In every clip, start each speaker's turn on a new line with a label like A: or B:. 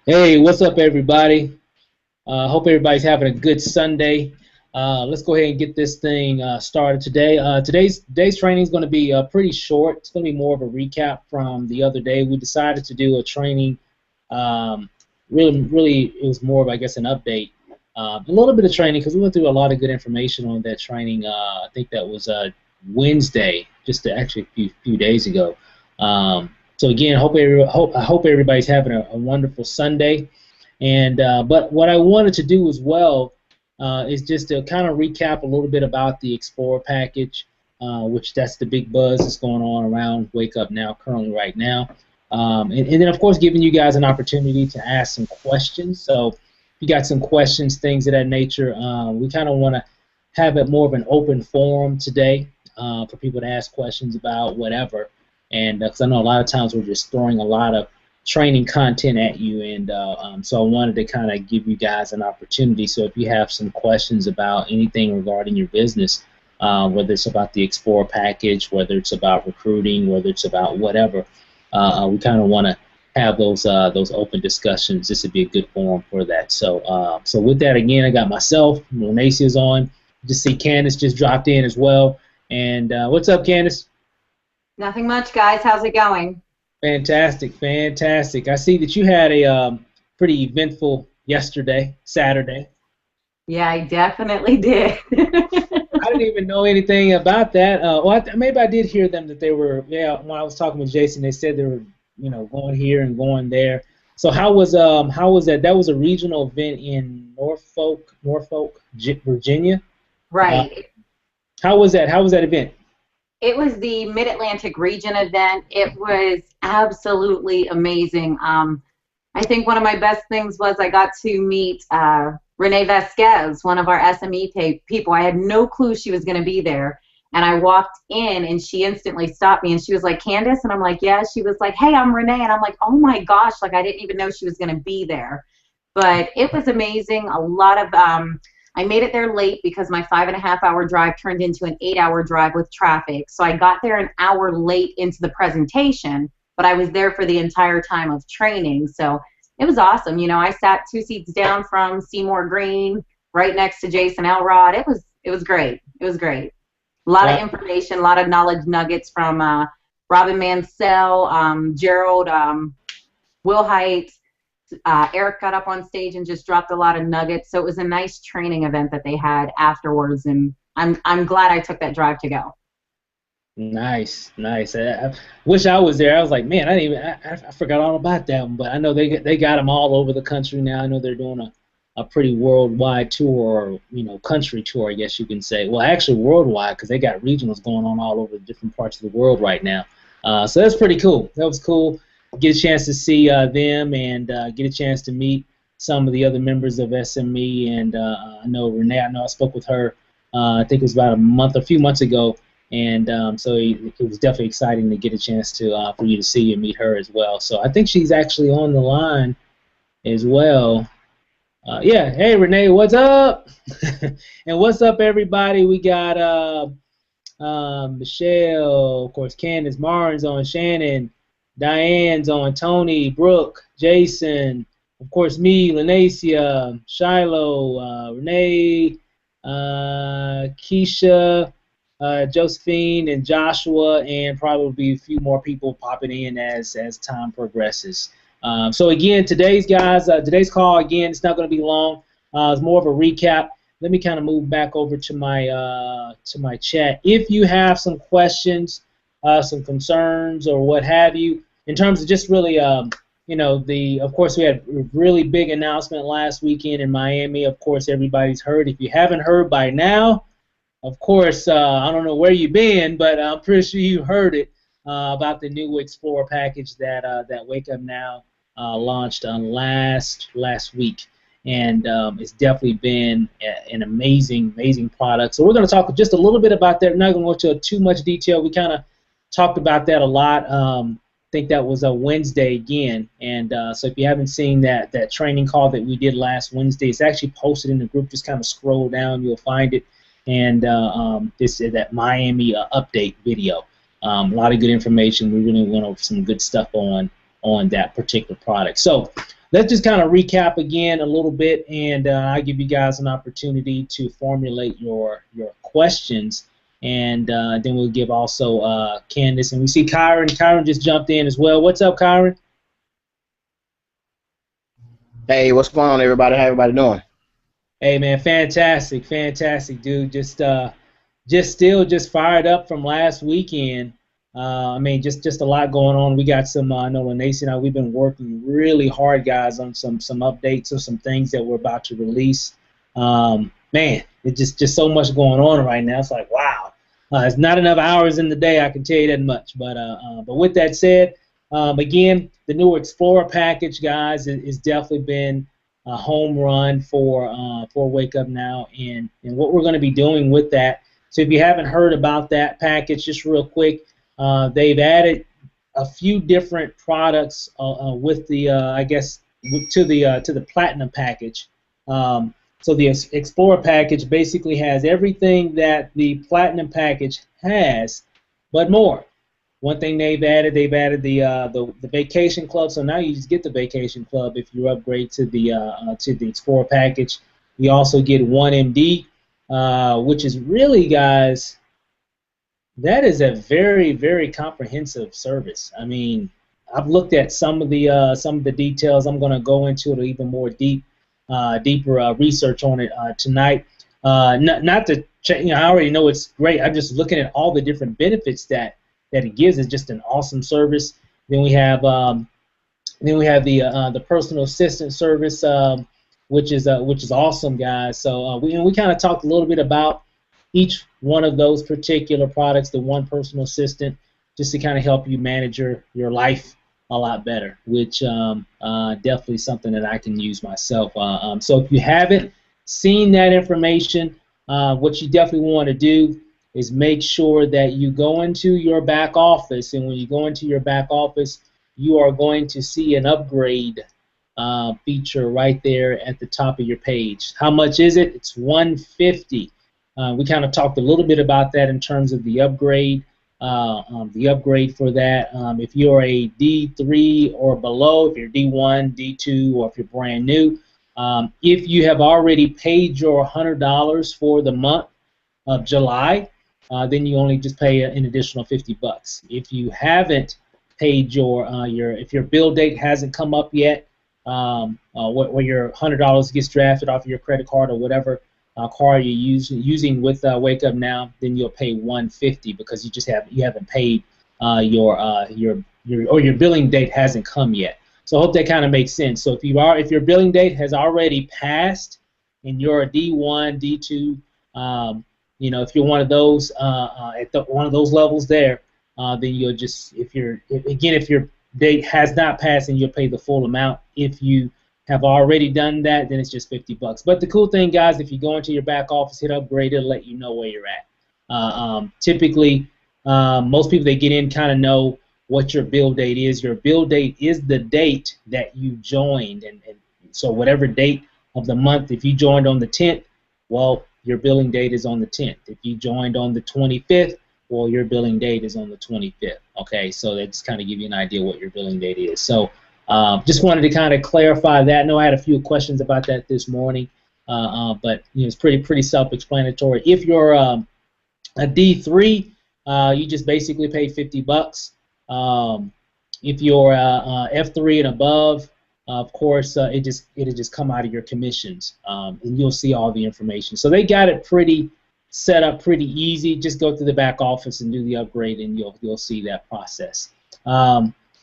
A: Hey, what's up, everybody? Hope everybody's having a good Sunday. Let's go ahead and get this thing started today. Today's training is going to be pretty short. It's going to be more of a recap from the other day. We decided to do a training. Um, really, it was more of, I guess, an update. A little bit of training because we went through a lot of good information on that training. I think that was Wednesday, just actually a few days ago. So again, I hope everybody's having a wonderful Sunday. And but what I wanted to do as well is just to kind of recap a little bit about the Explorer package, which that's the big buzz that's going on around Wake Up Now currently right now. And then, of course, giving you guys an opportunity to ask some questions. So if you got some questions, things of that nature, we kind of want to have it more of an open forum today for people to ask questions about whatever. And because I know a lot of times we're just throwing a lot of training content at you, and so I wanted to kind of give you guys an opportunity. So if you have some questions about anything regarding your business, whether it's about the Explorer package, whether it's about recruiting, whether it's about whatever, we kind of want to have those open discussions. This would be a good forum for that. So with that, again, I got myself, Lanasia's on. Just see Candace just dropped in as well. And what's up, Candace?
B: Nothing much, guys. How's it going?
A: Fantastic, fantastic. I see that you had a pretty eventful yesterday, Saturday.
B: Yeah, I definitely did.
A: I didn't even know anything about that. Maybe I did hear them that they were. Yeah, when I was talking with Jason, they said they were, going here and going there. So how was that? That was a regional event in Norfolk, Virginia. Uh,
B: Right.
A: how was that? How was that event?
B: It was the Mid-Atlantic region event. It was absolutely amazing. I think one of my best things was I got to meet Renee Vasquez, one of our SME people. I had no clue she was going to be there. And I walked in and she instantly stopped me and she was like, Candace? And I'm like, yeah. She was like, hey, I'm Renee. And I'm like, oh my gosh, like I didn't even know she was going to be there. But it was amazing. A lot of, I made it there late because my 5.5 hour drive turned into an 8 hour drive with traffic. So I got there an hour late into the presentation, but I was there for the entire time of training. So it was awesome. You know, I sat 2 seats down from Seymour Green, right next to Jason Elrod. It was great. It was great. A lot of
A: Wow.
B: information, a lot of knowledge nuggets from Robin Mansell, Gerald, Will Height. Eric got up on stage and just dropped a lot of nuggets. So it was a nice training event that they had afterwards, and I'm glad I took that drive to go.
A: Nice, nice. I wish I was there. I was like, man, I forgot all about that one. But I know they got them all over the country now. I know they're doing a pretty worldwide tour, or country tour, I guess you can say. Well, actually worldwide because they got regionals going on all over different parts of the world right now. So that's pretty cool. That was cool. Get a chance to see them and get a chance to meet some of the other members of SME. And I know Renee. I know I spoke with her. I think it was about a few months ago. And so it was definitely exciting to get a chance to for you to see and meet her as well. So I think she's actually on the line as well. Yeah, hey Renee, what's up? And what's up, everybody? We got Michelle, of course, Candace, Martin's on, Shannon, Diane's on, Tony, Brooke, Jason, of course, me, Lanacia, Shiloh, Renee, Keisha, Josephine, and Joshua, and probably a few more people popping in as time progresses. So again, today's call again, it's not going to be long. It's more of a recap. Let me kind of move back over to my chat. If you have some questions, some concerns, or what have you, in terms of just really, of course, we had a really big announcement last weekend in Miami. Of course, everybody's heard. If you haven't heard by now, of course, I don't know where you've been, but I'm pretty sure you heard it about the new Explorer package that Wake Up Now launched last week, and it's definitely been an amazing product. So we're going to talk just a little bit about that. We're not going to go into too much detail. We kind of talked about that a lot. I think that was a Wednesday again, and so if you haven't seen that training call that we did last Wednesday, it's actually posted in the group. Just kind of scroll down, you'll find it. And this is that Miami update video. A lot of good information. We really went over some good stuff on that particular product. So let's just kind of recap again a little bit, and I'll give you guys an opportunity to formulate your questions, and then we'll give also Candace, and we see Kyron. Kyron just jumped in as well. What's up, Kyron?
C: Hey, what's going on, everybody? How everybody doing?
A: Hey, man, fantastic, fantastic, dude. Just fired up from last weekend. I mean, just a lot going on. We got some. I know Lanacy and I, we've been working really hard, guys, on some updates or some things that we're about to release. Man, it's just so much going on right now. It's like, wow, it's not enough hours in the day. I can tell you that much. But with that said, again, the new Explorer package, guys, is definitely been a home run for Wake Up Now, and what we're going to be doing with that. So if you haven't heard about that package, just real quick, they've added a few different products with the I guess to the Platinum package. So the Explorer package basically has everything that the Platinum package has, but more. One thing they've added the Vacation Club. So now you just get the Vacation Club if you upgrade to the Explorer package. You also get 1MD, which is really, guys, that is a very, very comprehensive service. I mean, I've looked at some of the details. I'm going to go into it even more deeper research on it tonight. Not to check, I already know it's great. I'm just looking at all the different benefits that it gives. Is just an awesome service. Then we have the personal assistant service, which is awesome, guys. So we kind of talked a little bit about each one of those particular products, the one personal assistant, just to kind of help you manage your life a lot better, which definitely something that I can use myself. So if you haven't seen that information, what you definitely want to do is make sure that you go into your back office, and when you go into your back office, you are going to see an upgrade feature right there at the top of your page. How much is it? It's $150. We kind of talked a little bit about that in terms of the upgrade. The upgrade for that, if you're a D3 or below, if you're D1, D2, or if you're brand new, if you have already paid your $100 for the month of July, then you only just pay an additional $50. If you haven't paid if your bill date hasn't come up yet, where your $100 gets drafted off of your credit card or whatever card you're using with Wake Up Now, then you'll pay $150 because you haven't paid your billing date hasn't come yet. So I hope that kind of makes sense. So if your billing date has already passed and you're a D1, D2, if you're one of those one of those levels there, then you'll just if your date has not passed, then you'll pay the full amount. If you have already done that, then it's just $50. But the cool thing, guys, if you go into your back office, hit upgrade, it'll let you know where you're at. Typically, most people that get in kind of know what your bill date is. Your bill date is the date that you joined, and so whatever date of the month, if you joined on the 10th, well, your billing date is on the 10th. If you joined on the 25th, well, your billing date is on the 25th. Okay, so that's kind of give you an idea what your billing date is. So just wanted to kind of clarify that. I know I had a few questions about that this morning, but it's pretty self-explanatory. If you're a D3, you just basically pay $50. If you're F3 and above, of course, it'll just come out of your commissions, and you'll see all the information. So they got it set up pretty easy. Just go to the back office and do the upgrade, and you'll see that process.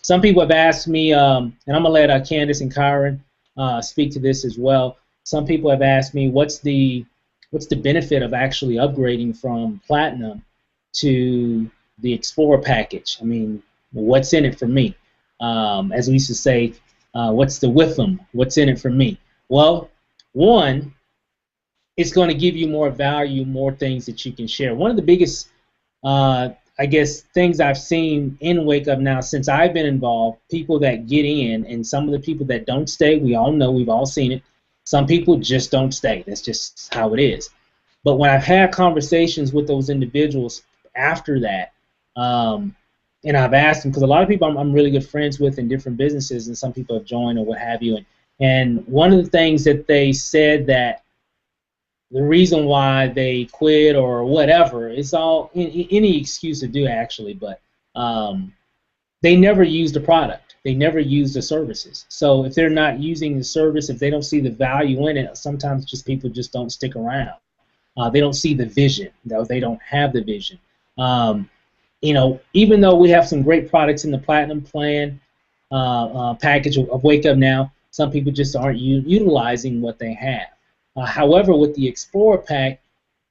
A: Some people have asked me, and I'm gonna let Candace and Kyron speak to this as well. Some people have asked me, what's the benefit of actually upgrading from Platinum to the Explorer package? I mean, what's in it for me? As we used to say, what's the with them? What's in it for me? Well, one, it's going to give you more value, more things that you can share. One of the biggest, I guess, things I've seen in Wake Up Now since I've been involved, people that get in and some of the people that don't stay, we all know, we've all seen it. Some people just don't stay. That's just how it is. But when I've had conversations with those individuals after that, and I've asked them, because a lot of people I'm really good friends with in different businesses, and some people have joined or what have you, And one of the things that they said that the reason why they quit or whatever, it's all any excuse to do actually, but they never used the product. They never used the services. So if they're not using the service, if they don't see the value in it, sometimes just people just don't stick around. They don't see the vision. They don't have the vision. Even though we have some great products in the Platinum Plan package of Wake Up Now, some people just aren't utilizing what they have. However, with the Explorer Pack,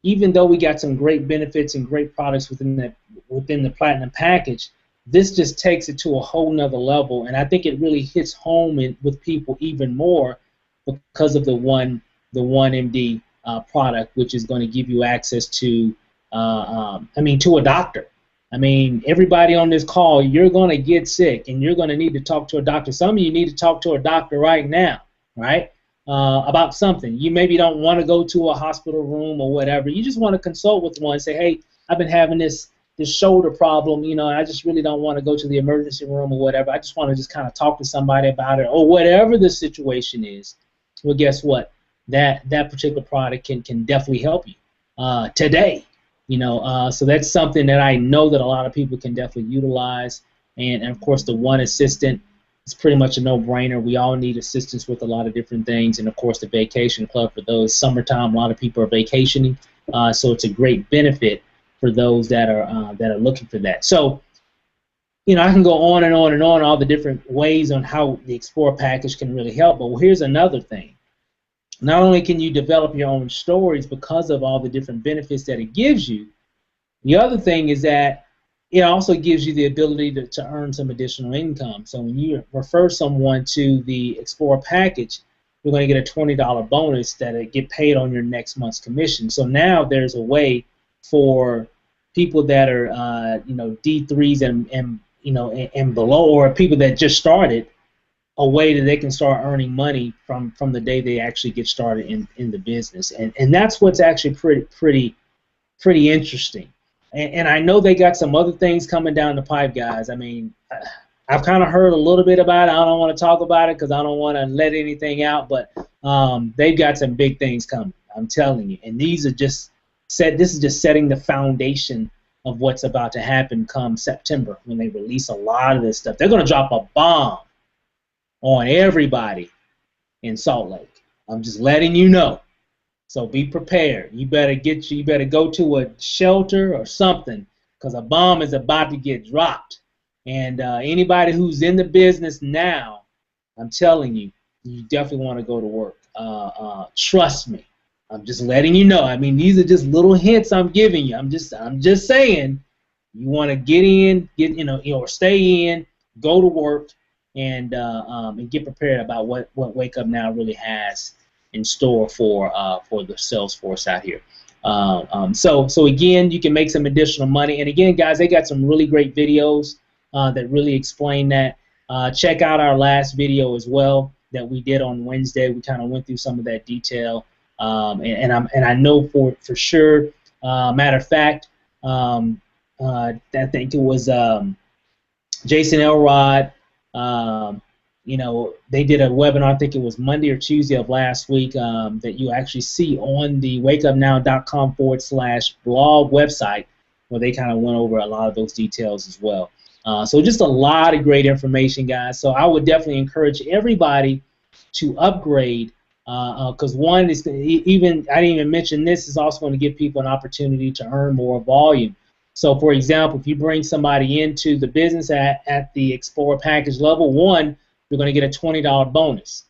A: even though we got some great benefits and great products within the Platinum package, this just takes it to a whole nother level, and I think it really hits home with people even more because of the 1MD product, which is going to give you access to, to a doctor. I mean, everybody on this call, you're going to get sick, and you're going to need to talk to a doctor. Some of you need to talk to a doctor right now, right? About something. You maybe don't want to go to a hospital room or whatever. You just want to consult with one. Say, hey, I've been having this shoulder problem. I just really don't want to go to the emergency room or whatever. I just want to just kind of talk to somebody about it or whatever the situation is. Well, guess what? That particular product can definitely help you today. So that's something that I know that a lot of people can definitely utilize. And of course, the One Assistant is pretty much a no-brainer. We all need assistance with a lot of different things. And of course, the Vacation Club for those summertime, a lot of people are vacationing, so it's a great benefit for those that are looking for that. So, I can go on and on and on all the different ways on how the Explorer package can really help. But here's another thing. Not only can you develop your own stories because of all the different benefits that it gives you, the other thing is that it also gives you the ability to earn some additional income. So when you refer someone to the Explorer package, you're going to get a $20 bonus that get paid on your next month's commission. So now there's a way for people that are D3s and below, or people that just started, a way that they can start earning money from the day they actually get started in the business. And that's what's actually pretty interesting. And I know they got some other things coming down the pipe, guys. I mean, I've kind of heard a little bit about it. I don't want to talk about it because I don't want to let anything out, but they've got some big things coming, I'm telling you. And these are this is just setting the foundation of what's about to happen come September when they release a lot of this stuff. They're going to drop a bomb on everybody in Salt Lake. I'm just letting you know. So be prepared. You better go to a shelter or something because a bomb is about to get dropped. And anybody who's in the business now, I'm telling you, you definitely want to go to work. Trust me. I'm just letting you know. I mean, these are just little hints I'm giving you. I'm just saying, you want to get in, or stay in, go to work, and get prepared about what Wake Up Now really has in store for the sales force out here. So again, you can make some additional money. And again, guys, they got some really great videos that really explain that. Check out our last video as well that we did on Wednesday. We kind of went through some of that detail. And I know for sure. Matter of fact, I think it was Jason Elrod. They did a webinar. I think it was Monday or Tuesday of last week that you actually see on the wakeupnow.com/blog website, where they kind of went over a lot of those details as well. So just a lot of great information, guys. So I would definitely encourage everybody to upgrade. Because one is I didn't even mention this is also going to give people an opportunity to earn more volume. So, for example, if you bring somebody into the business at the Explorer package level 1, you're going to get a $20 bonus.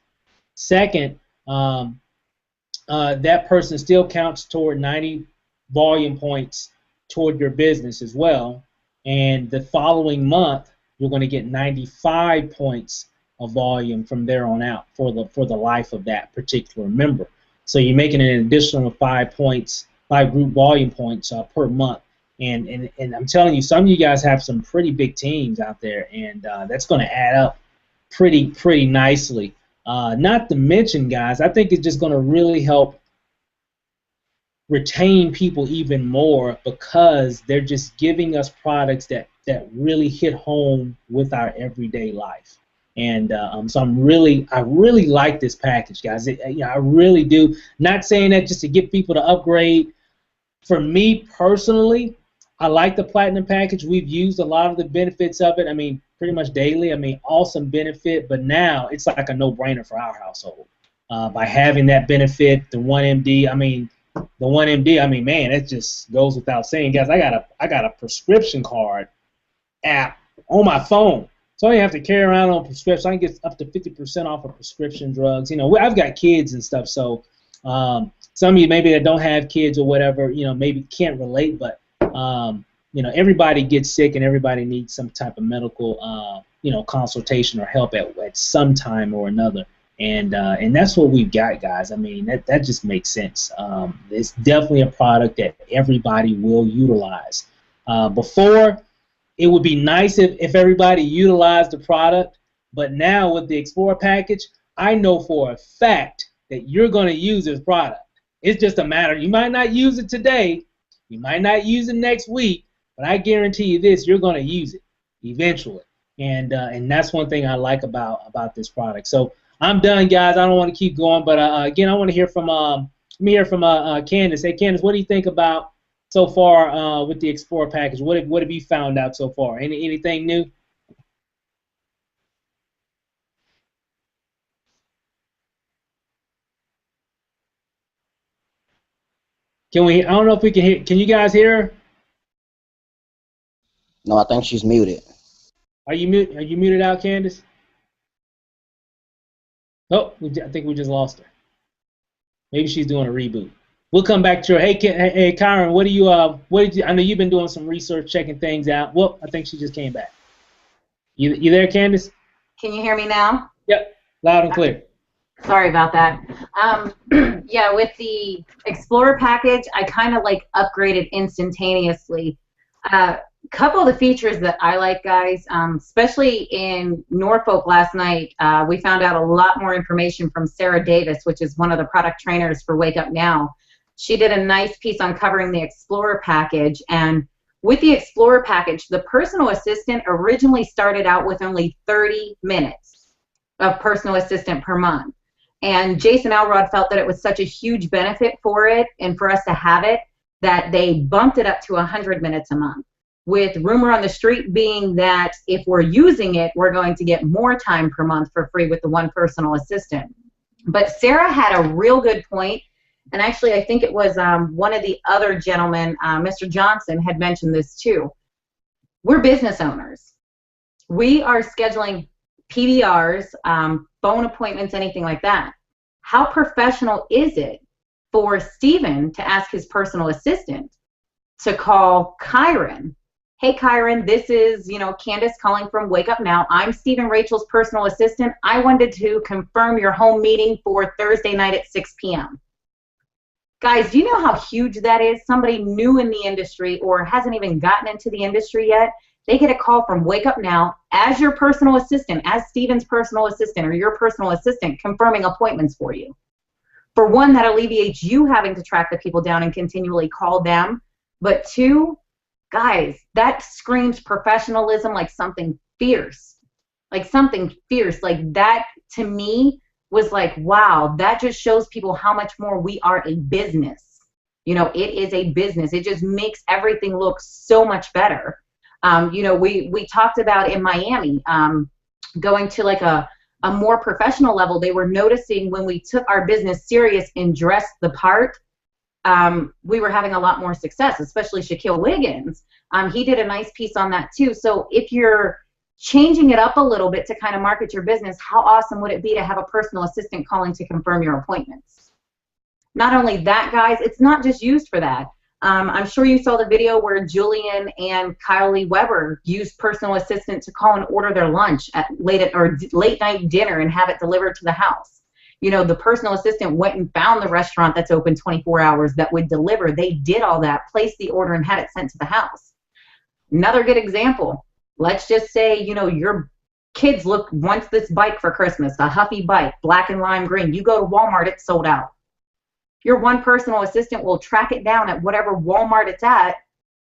A: Second, that person still counts toward 90 volume points toward your business as well. And the following month, you're going to get 95 points of volume from there on out for the life of that particular member. So you're making an additional 5 group volume points per month. And I'm telling you, some of you guys have some pretty big teams out there, and that's going to add up pretty nicely. Not to mention, guys, I think it's just going to really help retain people even more because they're just giving us products that really hit home with our everyday life. And so I really like this package, guys. I really do. Not saying that just to get people to upgrade. For me personally, I like the Platinum package. We've used a lot of the benefits of it. I mean, pretty much daily. I mean, awesome benefit. But now it's like a no-brainer for our household. By having that benefit, the 1MD. I mean, the 1MD. I mean, man, it just goes without saying, guys. I got a prescription card app on my phone. So I don't have to carry around on prescription. I can get up to 50% off of prescription drugs. You know, I've got kids and stuff, so some of you maybe that don't have kids or whatever, you know, maybe can't relate, but you know, everybody gets sick and everybody needs some type of medical, you know, consultation or help at some time or another. And that's what we've got, guys. I mean, that just makes sense. It's definitely a product that everybody will utilize. Before, it would be nice if everybody utilized the product, but now with the Explorer package, I know for a fact that you're going to use this product. It's just a matter. You might not use it today, you might not use it next week, but I guarantee you this: you're going to use it eventually. And that's one thing I like about this product. So I'm done, guys. I don't want to keep going, but again, I want to hear from Candace. Hey, Candace, what do you think about so far with the Explorer package? What have you found out so far? Anything new? Can we? I don't know if we can hear. Can you guys hear her?
C: No, I think she's muted.
A: Are you muted out, Candace? Oh, I think we just lost her. Maybe she's doing a reboot. We'll come back to her. Hey, Kyron, what did you? I know you've been doing some research, checking things out. Well, I think she just came back. You there, Candace?
B: Can you hear me now?
A: Yep, loud and clear.
B: Sorry about that. Yeah, with the Explorer package, I kind of like upgraded instantaneously. Couple of the features that I like, guys, especially in Norfolk last night, we found out a lot more information from Sarah Davis, which is one of the product trainers for Wake Up Now. She did a nice piece on covering the Explorer package, and with the Explorer package, the personal assistant originally started out with only 30 minutes of personal assistant per month. And Jason Elrod felt that it was such a huge benefit for it and for us to have it that they bumped it up to 100 minutes a month, with rumor on the street being that if we're using it, we're going to get more time per month for free with the one personal assistant. But Sarah had a real good point, and actually I think it was one of the other gentlemen, Mr. Johnson, had mentioned this too. We're business owners. We are scheduling PDRs, phone appointments, anything like that. How professional is it for Steven to ask his personal assistant to call Kyron? Hey, Kyron, this is, Candace calling from Wake Up Now. I'm Stephen Rachel's personal assistant. I wanted to confirm your home meeting for Thursday night at 6 p.m. Guys, do you know how huge that is? Somebody new in the industry or hasn't even gotten into the industry yet, they get a call from Wake Up Now as your personal assistant, as Stephen's personal assistant or your personal assistant, confirming appointments for you. For one, that alleviates you having to track the people down and continually call them. But two, guys, that screams professionalism, like something fierce. Like something fierce. Like that, to me, was like, wow, that just shows people how much more we are a business. It is a business. It just makes everything look so much better. We talked about in Miami, going to like a more professional level. They were noticing when we took our business serious and dressed the part, we were having a lot more success, especially Shaquille Wiggins. He did a nice piece on that too. So if you're changing it up a little bit to kind of market your business, how awesome would it be to have a personal assistant calling to confirm your appointments? Not only that, guys, it's not just used for that. I'm sure you saw the video where Julian and Kylie Weber used personal assistant to call and order their lunch at late night dinner and have it delivered to the house. The personal assistant went and found the restaurant that's open 24 hours that would deliver. They did all that, placed the order, and had it sent to the house. Another good example, let's just say, your kids wants this bike for Christmas, a Huffy bike, black and lime green. You go to Walmart, it's sold out. Your one personal assistant will track it down at whatever Walmart it's at,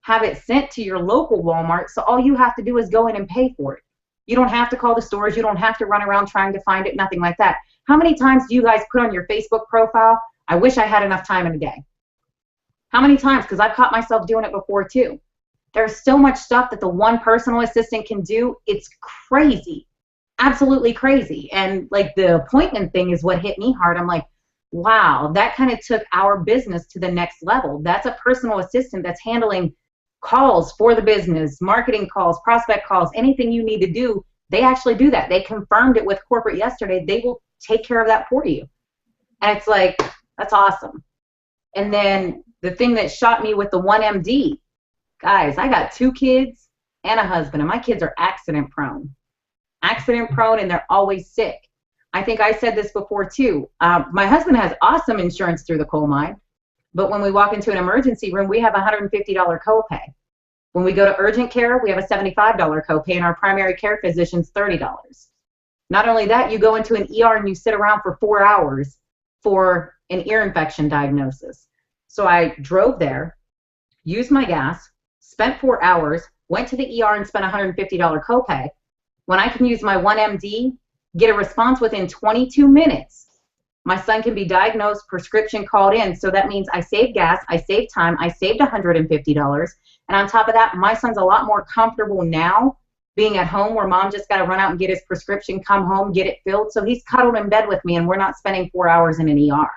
B: have it sent to your local Walmart, so all you have to do is go in and pay for it. You don't have to call the stores. You don't have to run around trying to find it, nothing like that. How many times do you guys put on your Facebook profile, I wish I had enough time in a day? How many times? Because I've caught myself doing it before too. There's so much stuff that the one personal assistant can do. It's crazy, absolutely crazy. And like the appointment thing is what hit me hard. I'm like, wow, that kind of took our business to the next level. That's a personal assistant that's handling calls for the business, marketing calls, prospect calls, anything you need to do. They actually do that. They confirmed it with corporate yesterday. They will take care of that for you. And it's like, that's awesome. And then the thing that shot me with the 1MD, guys, I got 2 kids and a husband, and my kids are accident prone, and they're always sick. I think I said this before too. My husband has awesome insurance through the coal mine, but when we walk into an emergency room, we have a $150 copay. When we go to urgent care, we have a $75 copay, and our primary care physician's $30. Not only that, you go into an ER and you sit around for 4 hours for an ear infection diagnosis. So I drove there, used my gas, spent 4 hours, went to the ER and spent a $150 copay. When I can use my 1MD, get a response within 22 minutes, my son can be diagnosed, prescription called in. So that means I saved gas, I saved time, I saved $150. And on top of that, my son's a lot more comfortable now being at home where mom just got to run out and get his prescription, come home, get it filled. So he's cuddled in bed with me, and we're not spending 4 hours in an ER.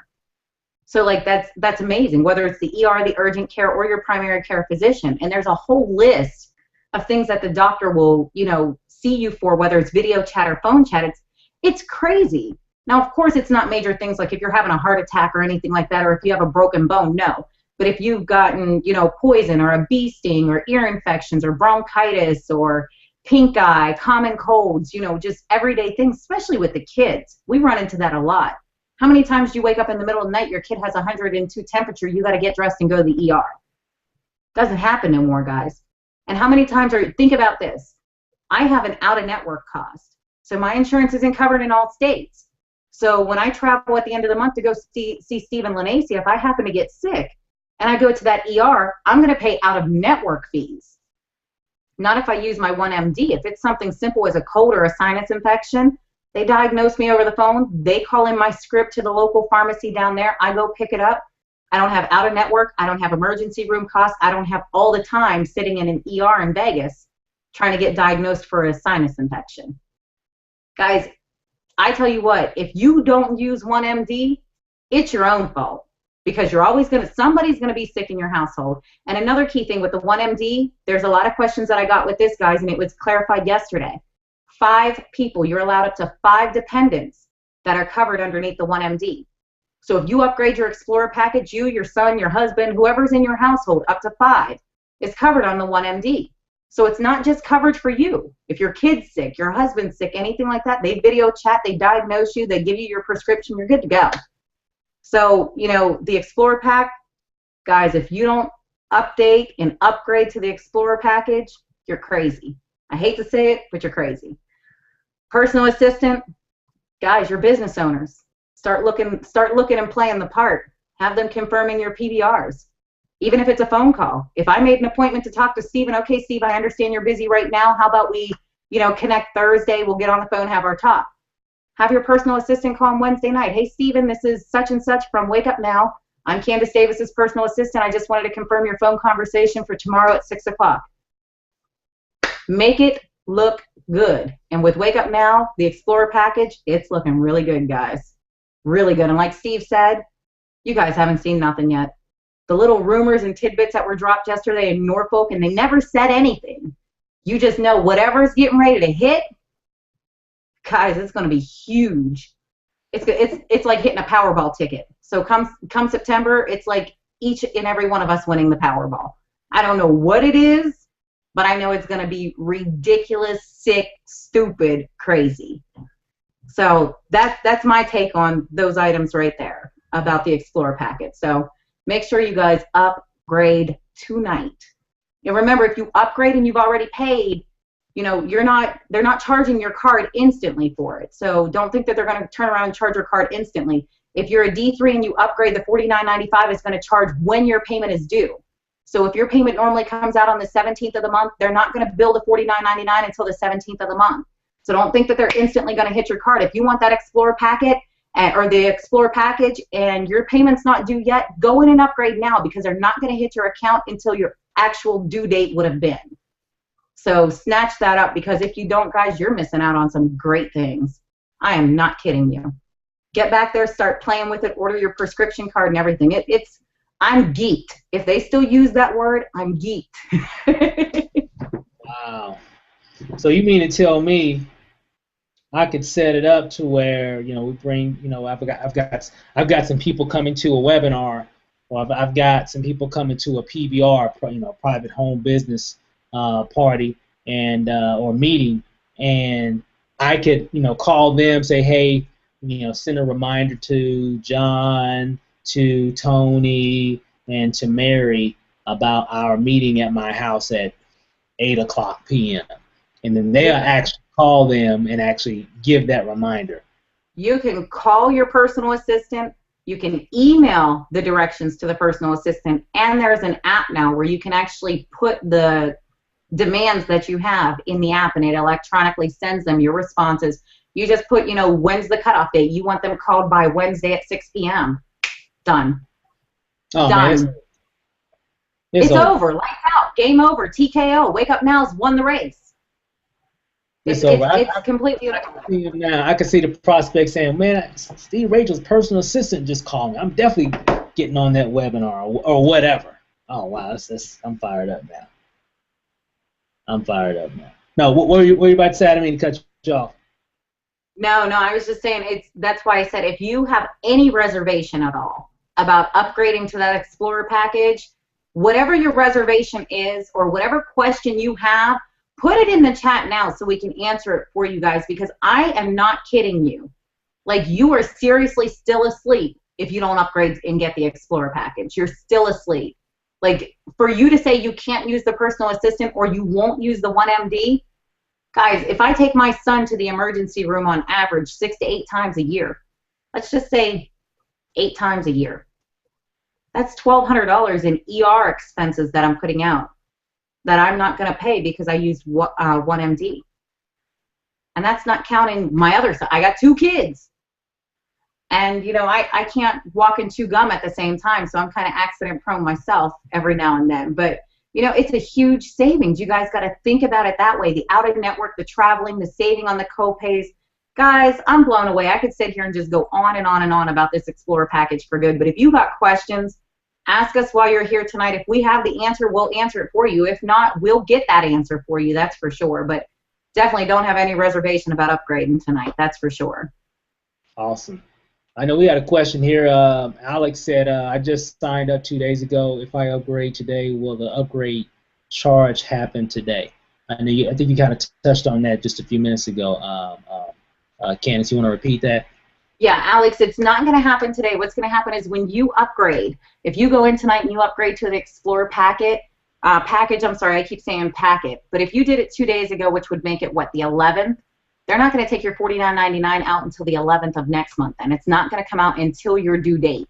B: So like that's amazing, whether it's the ER, the urgent care, or your primary care physician. And there's a whole list of things that the doctor will, see you for, whether it's video chat or phone chat. It's crazy. Now, of course, it's not major things like if you're having a heart attack or anything like that, or if you have a broken bone, no. But if you've gotten, poison or a bee sting or ear infections or bronchitis or pink eye, common colds, just everyday things, especially with the kids. We run into that a lot. How many times do you wake up in the middle of the night, your kid has 102 temperature, you got to get dressed and go to the ER? Doesn't happen no more, guys. And how many times think about this. I have an out-of-network cost. So my insurance isn't covered in all states. So when I travel at the end of the month to go see Stephen Lanacy, if I happen to get sick and I go to that ER, I'm going to pay out-of-network fees. Not if I use my 1MD. If it's something simple as a cold or a sinus infection, they diagnose me over the phone. They call in my script to the local pharmacy down there. I go pick it up. I don't have out-of-network. I don't have emergency room costs. I don't have all the time sitting in an ER in Vegas trying to get diagnosed for a sinus infection. Guys, I tell you what, if you don't use 1MD, it's your own fault, because you're always somebody's going to be sick in your household. And another key thing with the 1MD, there's a lot of questions that I got with this, guys, and it was clarified yesterday. 5 people, you're allowed up to 5 dependents that are covered underneath the 1MD. So if you upgrade your Explorer package, you, your son, your husband, whoever's in your household, up to 5 is covered on the 1MD. So it's not just coverage for you. If your kid's sick, your husband's sick, anything like that, they video chat, they diagnose you, they give you your prescription, you're good to go. So, the Explorer pack, guys, if you don't update and upgrade to the Explorer package, you're crazy. I hate to say it, but you're crazy. Personal assistant, guys, you're business owners. Start looking and playing the part. Have them confirming your PBRs. Even if it's a phone call. If I made an appointment to talk to Stephen, okay, Steve, I understand you're busy right now. How about we, connect Thursday? We'll get on the phone, have our talk. Have your personal assistant call on Wednesday night. Hey, Stephen, this is such and such from Wake Up Now. I'm Candace Davis's personal assistant. I just wanted to confirm your phone conversation for tomorrow at 6 o'clock. Make it look good. And with Wake Up Now, the Explorer package, it's looking really good, guys. Really good. And like Steve said, you guys haven't seen nothing yet. The little rumors and tidbits that were dropped yesterday in Norfolk, and they never said anything. You just know whatever's getting ready to hit, guys, it's going to be huge. It's like hitting a Powerball ticket. So come September, it's like each and every one of us winning the Powerball. I don't know what it is, but I know it's going to be ridiculous, sick, stupid, crazy. So that's my take on those items right there about the Explorer packet. So make sure you guys upgrade tonight. And remember, if you upgrade and you've already paid, they're not charging your card instantly for it. So don't think that they're going to turn around and charge your card instantly. If you're a D3 and you upgrade, the $49.95 is going to charge when your payment is due. So if your payment normally comes out on the 17th of the month, they're not going to bill the $49.99 until the 17th of the month. So don't think that they're instantly going to hit your card. If you want that Explorer packet or the Explorer package and your payment's not due yet, go in and upgrade now, because they're not going to hit your account until your actual due date would have been. So snatch that up, because if you don't, guys, you're missing out on some great things. I am not kidding you. Get back there, start playing with it, order your prescription card and everything. I'm geeked. If they still use that word, I'm geeked.
A: Wow. So you mean to tell me I could set it up to where, you know, we bring, you know, I've got some people coming to a webinar, or I've got some people coming to a PBR, you know, private home business party and or meeting, and I could, you know, call them, say, hey, you know, send a reminder to John, to Tony, and to Mary about our meeting at my house at 8:00 p.m. And then they'll actually call them and actually give that reminder.
B: You can call your personal assistant. You can email the directions to the personal assistant. And there's an app now where you can actually put the demands that you have in the app, and it electronically sends them your responses. You just put, you know, when's the cutoff date? You want them called by Wednesday at 6 p.m. Done.
A: Oh,
B: Done.
A: man,
B: It's over. Lights out. Game over. TKO. Wake Up Now's won the race.
A: It's over.
B: It's completely.
A: Now I can see the prospect saying, "Man, Steve Rachel's personal assistant just called me. I'm definitely getting on that webinar or whatever." Oh wow, I'm fired up now. I'm fired up now. No, what were you about to say? I didn't mean to cut you off.
B: No, I was just saying that's why I said if you have any reservation at all about upgrading to that Explorer package, whatever your reservation is or whatever question you have, put it in the chat now so we can answer it for you guys, because I am not kidding you. Like, you are seriously still asleep if you don't upgrade and get the Explorer package. You're still asleep. Like, for you to say you can't use the personal assistant or you won't use the 1MD, guys, if I take my son to the emergency room on average 6 to 8 times a year, let's just say 8 times a year, that's $1,200 in ER expenses that I'm putting out that I'm not going to pay because I used 1MD. And that's not counting my other side. I got 2 kids. And, you know, I can't walk and chew gum at the same time, so I'm kind of accident prone myself every now and then. But, you know, it's a huge savings. You guys got to think about it that way. The out-of-network, the traveling, the saving on the co-pays. Guys, I'm blown away. I could sit here and just go on and on and on about this Explorer package for good. But if you got questions, ask us while you're here tonight. If we have the answer, we'll answer it for you. If not, we'll get that answer for you, that's for sure. But definitely don't have any reservation about upgrading tonight, that's for sure.
A: Awesome. I know we had a question here. Alex said, I just signed up 2 days ago. If I upgrade today, will the upgrade charge happen today? I think you kind of touched on that just a few minutes ago. Candace, you want to repeat that?
B: Yeah, Alex, it's not going to happen today. What's going to happen is when you upgrade, if you go in tonight and you upgrade to the Explorer package, I'm sorry, I keep saying packet, but if you did it 2 days ago, which would make it, what, the 11th, they're not going to take your $49.99 out until the 11th of next month, and it's not going to come out until your due date.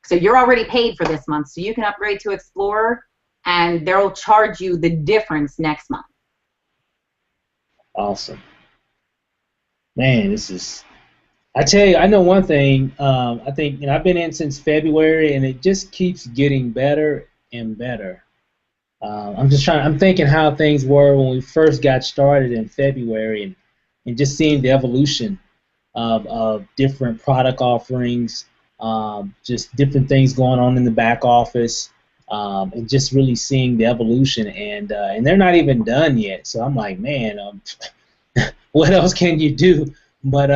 B: So you're already paid for this month, so you can upgrade to Explorer, and they'll charge you the difference next month.
A: Awesome. Man, this is... I tell you, I know one thing. I think, you know, I've been in since February, and it just keeps getting better and better. I'm thinking how things were when we first got started in February, and just seeing the evolution of different product offerings, just different things going on in the back office, and just really seeing the evolution. And they're not even done yet. So I'm like, man, what else can you do? But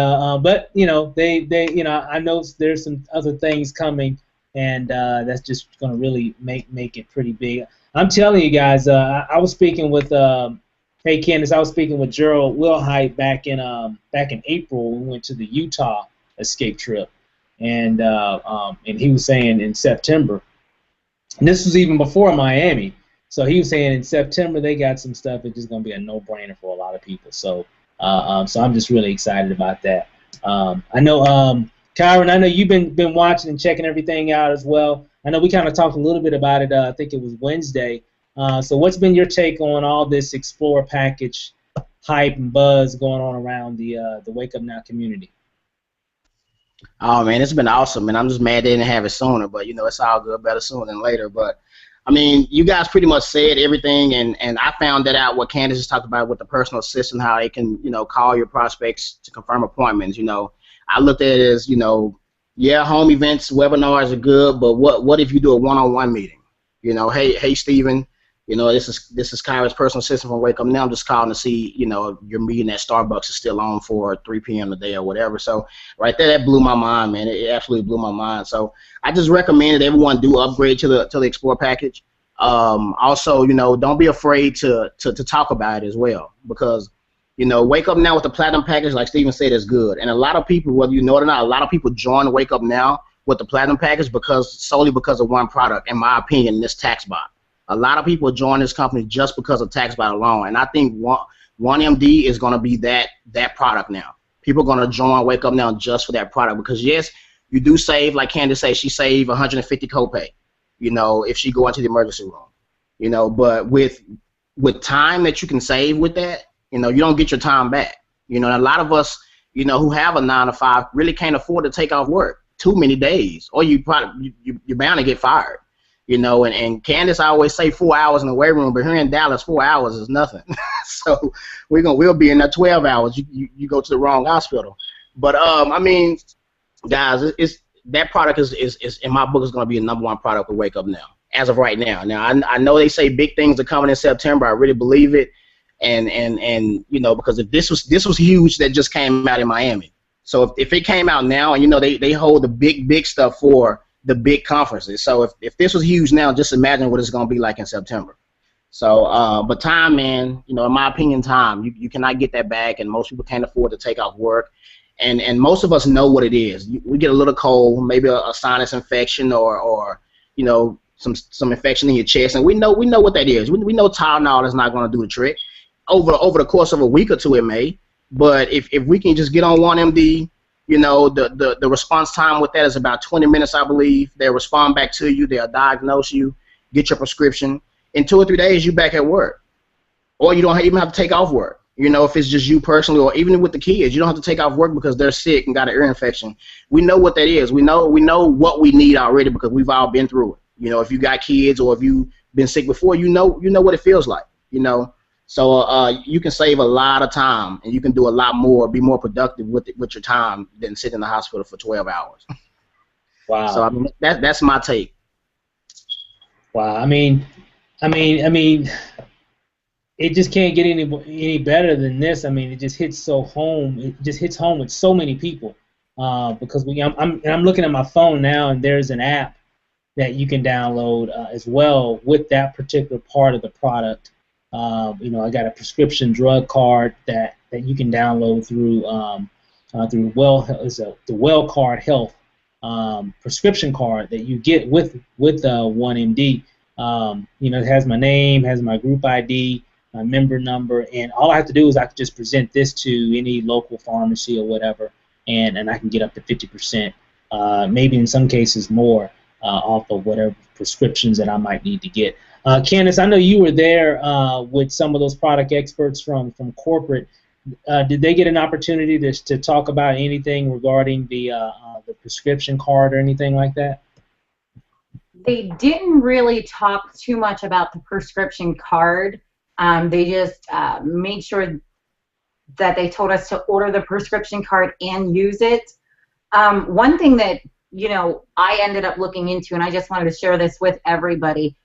A: you know, they you know, I know there's some other things coming, and that's just going to really make it pretty big. I'm telling you guys, I was speaking with hey Candace, I was speaking with Gerald Wilhite back in April when we went to the Utah escape trip, and he was saying in September, and this was even before Miami, so he was saying in September they got some stuff that's just going to be a no-brainer for a lot of people. So I'm just really excited about that. I know, Kyron, I know you've been watching and checking everything out as well. I know we kind of talked a little bit about it. I think it was Wednesday. So what's been your take on all this Explorer package hype and buzz going on around the Wake Up Now community?
C: Oh man, it's been awesome, and I'm just mad they didn't have it sooner. But you know, it's all good, better sooner than later. But I mean, you guys pretty much said everything, and I found that out what Candace just talked about with the personal assistant, how they can call your prospects to confirm appointments. I looked at it as yeah, home events, webinars are good, but what if you do a one-on-one meeting? Hey Stephen, this is Kyra's personal assistant from Wake Up Now. I'm just calling to see your meeting at Starbucks is still on for 3 p.m. today or whatever. So right there, that blew my mind, man. It absolutely blew my mind. So I just recommend that everyone do upgrade to the Explore package. Also, don't be afraid to talk about it as well, because Wake Up Now with the Platinum package, like Steven said, is good. And a lot of people, whether you know it or not, a lot of people join Wake Up Now with the Platinum package solely because of one product, in my opinion, this TaxBot. A lot of people join this company just because of TaxBot alone. And I think 1MD is going to be that product now. People are going to join Wake Up Now just for that product, because, yes, you do save, like Candace said, she saved 150 copay, if she go into the emergency room. But with time that you can save with that, you don't get your time back. A lot of us, who have a 9 to 5 really can't afford to take off work too many days, or you're bound to get fired. And Candace, I always say 4 hours in the weight room, but here in Dallas, 4 hours is nothing. So we'll be in there 12 hours. You go to the wrong hospital. But I mean, guys, that product is in my book is going to be the #1 product for Wake Up Now as of right now. Now I know they say big things are coming in September. I really believe it. And because if this was huge that just came out in Miami. So if it came out now, and they hold the big stuff for the big conferences. So if this was huge now, just imagine what it's going to be like in September. So but time, man, in my opinion, time, you cannot get that back, and most people can't afford to take off work. And most of us know what it is. We get a little cold, maybe a sinus infection, or some infection in your chest, and we know what that is. We know Tylenol is not going to do the trick. Over the course of a week or two, it may. But if we can just get on 1MD, the response time with that is about 20 minutes, I believe. They'll respond back to you. They'll diagnose you, get your prescription. In 2 or 3 days, you're back at work. Or you don't even have to take off work. If it's just you personally, or even with the kids, you don't have to take off work because they're sick and got an ear infection. We know what that is. We know what we need already, because we've all been through it. If you got kids, or if you've been sick before, you know what it feels like. So you can save a lot of time, and you can do a lot more, be more productive with your time than sit in the hospital for 12 hours.
A: Wow.
C: So I mean, that's my take.
A: Wow. I mean, it just can't get any better than this. I mean, it just hits so home. It just hits home with so many people, because I'm looking at my phone now, and there's an app that you can download as well with that particular part of the product. I got a prescription drug card that you can download through the Well Card Health prescription card that you get with 1MD. It has my name, has my group ID, my member number, and all I have to do is I can just present this to any local pharmacy or whatever, and I can get up to 50%, maybe in some cases more, off of whatever prescriptions that I might need to get. Candace, I know you were there with some of those product experts from corporate. Did they get an opportunity to talk about anything regarding the prescription card or anything like that?
B: They didn't really talk too much about the prescription card. They just made sure that they told us to order the prescription card and use it. One thing that I ended up looking into, and I just wanted to share this with everybody.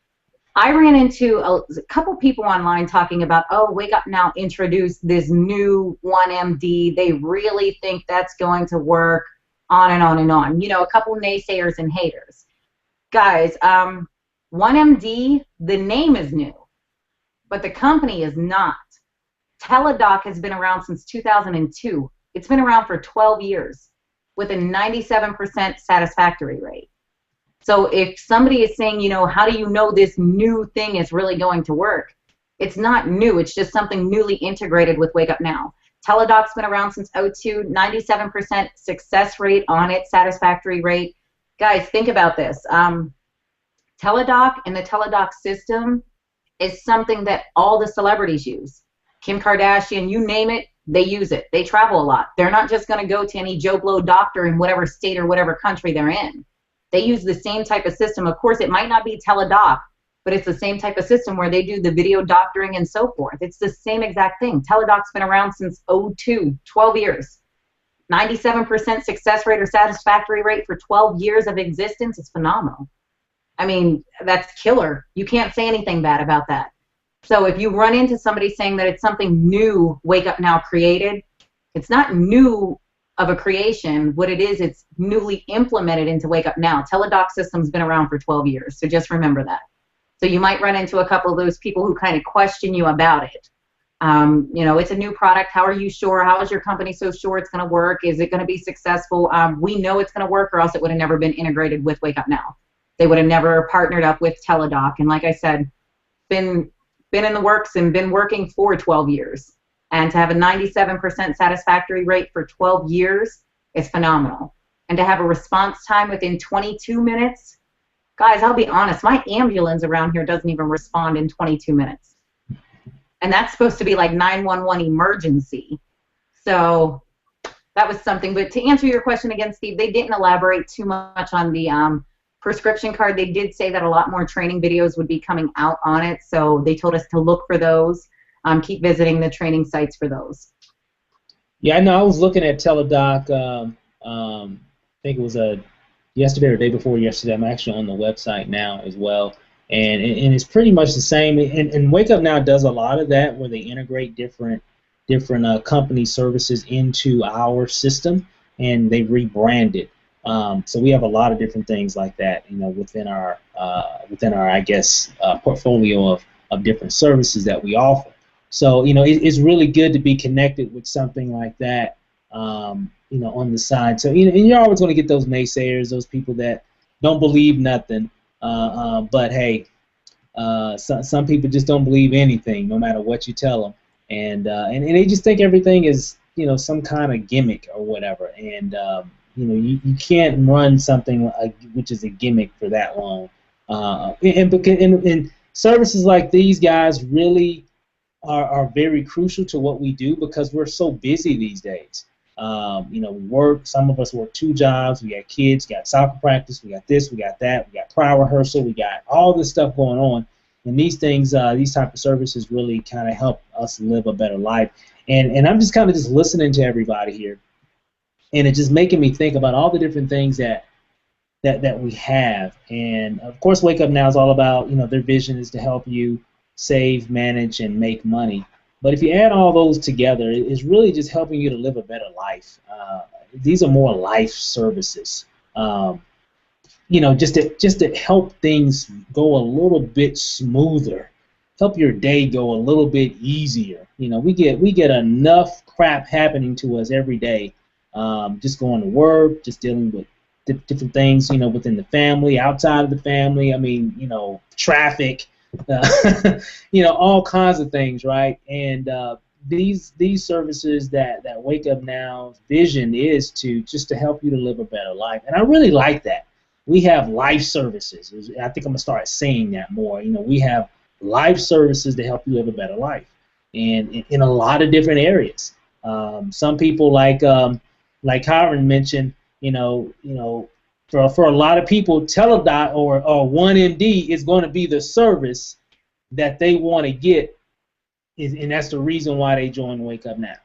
B: I ran into a couple people online talking about, oh, Wake Up Now introduced this new 1MD. They really think that's going to work, on and on and on. A couple naysayers and haters. Guys, 1MD, the name is new, but the company is not. Teladoc has been around since 2002. It's been around for 12 years with a 97% satisfactory rate. So if somebody is saying, how do you know this new thing is really going to work? It's not new. It's just something newly integrated with Wake Up Now. Teladoc's been around since 2002, 97% success rate on it, satisfactory rate. Guys, think about this. Teladoc and the Teladoc system is something that all the celebrities use. Kim Kardashian, you name it, they use it. They travel a lot. They're not just going to go to any Joe Blow doctor in whatever state or whatever country they're in. They use the same type of system. Of course, it might not be teledoc, but it's the same type of system where they do the video doctoring and so forth. It's the same exact thing. Teledoc's been around since '02, 12 years. 97% success rate or satisfactory rate for 12 years of existence is phenomenal. I mean, that's killer. You can't say anything bad about that. So if you run into somebody saying that it's something new WakeUpNow created, it's not new of a creation. What it is, it's newly implemented into WakeUpNow. Teledoc system's been around for 12 years, so just remember that. So you might run into a couple of those people who kind of question you about it. You know, it's a new product. How are you sure? How is your company so sure it's going to work? Is it going to be successful? We know it's going to work, or else it would have never been integrated with WakeUpNow. They would have never partnered up with Teledoc. And like I said, been in the works and been working for 12 years. And to have a 97% satisfactory rate for 12 years is phenomenal. And to have a response time within 22 minutes, guys, I'll be honest, my ambulance around here doesn't even respond in 22 minutes. And that's supposed to be like 911 emergency. So that was something. But to answer your question again, Steve, they didn't elaborate too much on the prescription card. They did say that a lot more training videos would be coming out on it. So they told us to look for those. Keep visiting the training sites for those.
A: Yeah, I know. I was looking at Teledoc. I think it was yesterday or the day before yesterday. I'm actually on the website now as well, and it's pretty much the same. And WakeUpNow does a lot of that, where they integrate different company services into our system, and they rebrand it. So we have a lot of different things like that, you know, within our I guess portfolio of different services that we offer. So, you know, it's really good to be connected with something like that, you know, on the side. So, you know, and you're always going to get those naysayers, those people that don't believe nothing. But hey, some people just don't believe anything, no matter what you tell them, and they just think everything is, you know, some kind of gimmick or whatever. And you know, you can't run something which is a gimmick for that long. And services like these, guys, really are very crucial to what we do, because we're so busy these days. You know, we work. Some of us work 2 jobs. We got kids, got soccer practice, we got this, we got that, we got choir rehearsal, we got all this stuff going on. And these things, these type of services, really kind of help us live a better life. And I'm just kind of just listening to everybody here, and it's just making me think about all the different things that we have. And of course, WakeUpNow is all about, you know, their vision is to help you save, manage, and make money. But if you add all those together, it's really just helping you to live a better life. These are more life services. You know, just to help things go a little bit smoother, help your day go a little bit easier. You know, we get enough crap happening to us every day. Just going to work, just dealing with different things, you know, within the family, outside of the family. I mean, you know, traffic, you know, all kinds of things, right? And these services that WakeUpNow's vision is to help you to live a better life. And I really like that. We have life services. I think I'm gonna start saying that more. You know, we have life services to help you live a better life, and in a lot of different areas. Some people like Kyron mentioned, you know, for a lot of people, Teledoc or 1MD is going to be the service that they want to get, and that's the reason why they join WakeUpNow.